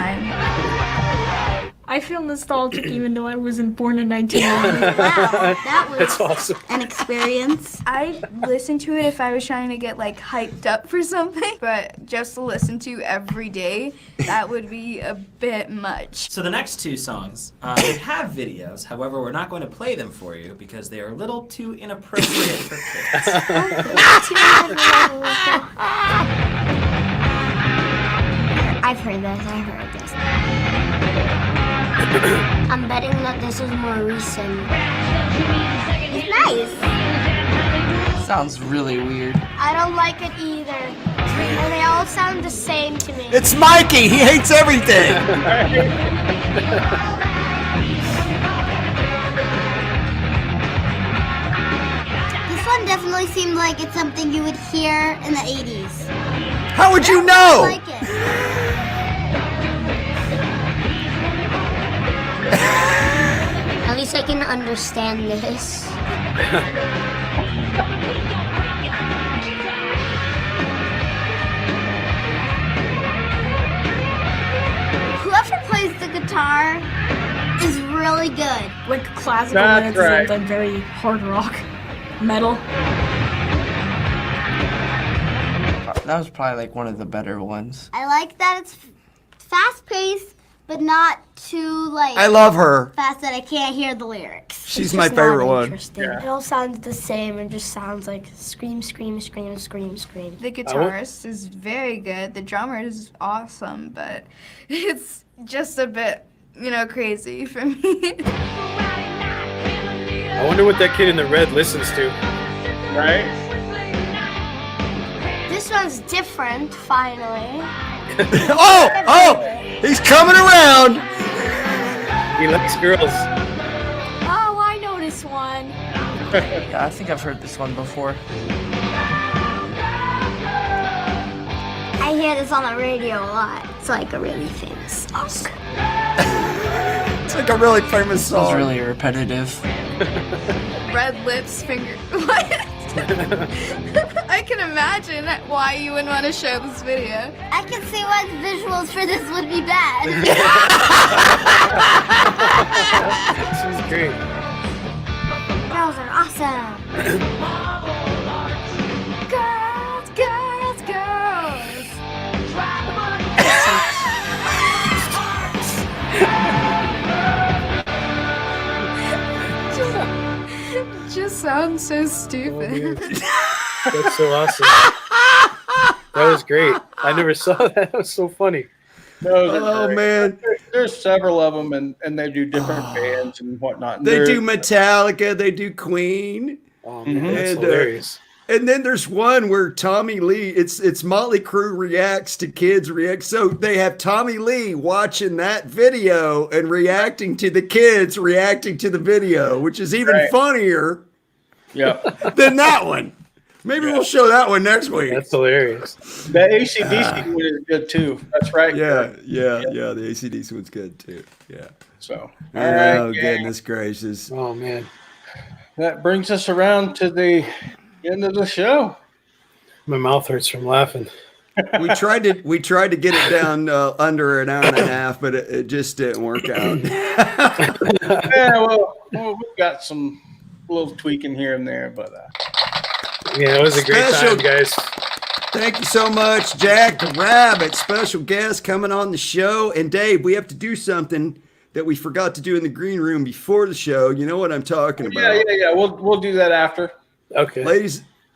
I feel nostalgic even though I wasn't born in 1990. Wow, that was That's awesome. an experience. I'd listen to it if I was trying to get like hyped up for something, but just to listen to every day, that would be a bit much. So the next two songs, they have videos. However, we're not going to play them for you because they are a little too inappropriate for kids. I've heard this. I'm betting that this is more recent. It's nice. Sounds really weird. I don't like it either. And they all sound the same to me. It's Mikey. He hates everything. This one definitely seemed like it's something you would hear in the 80s. How would you I know? like it. At least I can understand this. Whoever plays the guitar is really good. Like classical That's lyrics right. and very hard rock, metal. That was probably like one of the better ones. I like that it's fast-paced, but not too I love her. fast that I can't hear the lyrics. She's my favorite one. It all sounds the same and just sounds like scream, scream, scream, scream, scream. The guitarist is very good. The drummer is awesome, but it's just a bit, crazy for me. I wonder what that kid in the red listens to. Right? This one's different, finally. Oh, he's coming around. He likes girls. Oh, I know this one. Yeah, I think I've heard this one before. I hear this on the radio a lot. It's like a really famous song. It's like a really famous It was song. really repetitive. Red lips, finger. What? I can imagine why you wouldn't want to show this video. I can see why the visuals for this would be bad. She's great. Girls are awesome. Girls, girls, girls. Just sounds so stupid. That's so awesome. That was great. I never saw that. That was so funny. Those are Oh great. man, There's several of them, and they do different bands and whatnot. And they they're- do Metallica, they do Queen, Oh man, that's And, hilarious. and then there's one where Tommy Lee. It's Motley Crue reacts to kids react. So they have Tommy Lee watching that video and reacting to the kids reacting to the video, which is even Right. funnier Yeah. than that one. Maybe we'll show that one next week. That's hilarious. The ACDC one is good too. That's right. Yeah. The AC/DC one's good too. Yeah. So, Oh, all right, gang. goodness gracious. Oh man. That brings us around to the end of the show. My mouth hurts from laughing. We tried to get it down under an hour and a half, but it just didn't work out. Yeah, well, we've got some little tweaking here and there, but Yeah, it was a great Special- time, guys. Thank you so much, Jack the Rabbit, special guest coming on the show. And Dave, we have to do something that we forgot to do in the green room before the show. You know what I'm talking about. yeah. We'll do that after. Okay.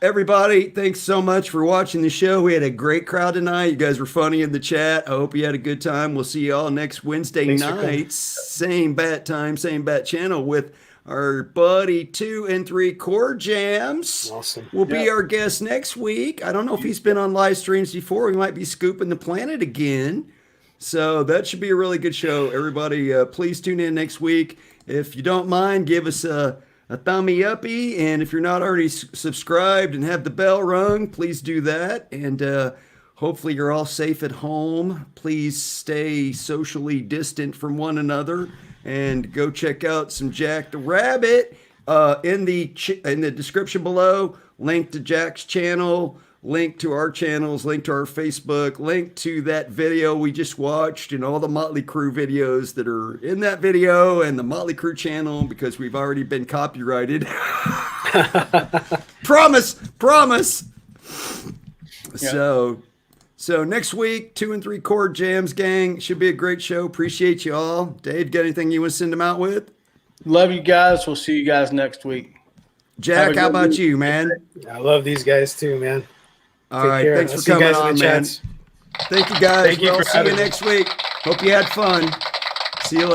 everybody, thanks so much for watching the show. We had a great crowd tonight. You guys were funny in the chat. I hope you had a good time. We'll see you all next Wednesday night. Same bat time, same bat channel with our buddy 2 and 3 Chord Jams. Awesome. Will be our guest next week. I don't know if he's been on live streams before. We might be scooping the planet again. So that should be a really good show. Everybody, please tune in next week. If you don't mind, give us a thumbie uppy. And if you're not already subscribed and have the bell rung, please do that. And hopefully you're all safe at home. Please stay socially distant from one another. And go check out some Jack the Rabbit in the description below. Link to Jack's channel. Link to our channels, link to our Facebook, link to that video we just watched and all the Motley Crue videos that are in that video and the Motley Crue channel because we've already been copyrighted. Promise. Yeah. So next week, 2 and 3 Chord Jams gang. Should be a great show. Appreciate you all. Dave, got anything you want to send them out with? Love you guys. We'll see you guys next week. Jack, how about you, man? I love these guys too, man. All right, thanks for coming on, man. Thank you, guys. We'll see you next week. Hope you had fun. See you later.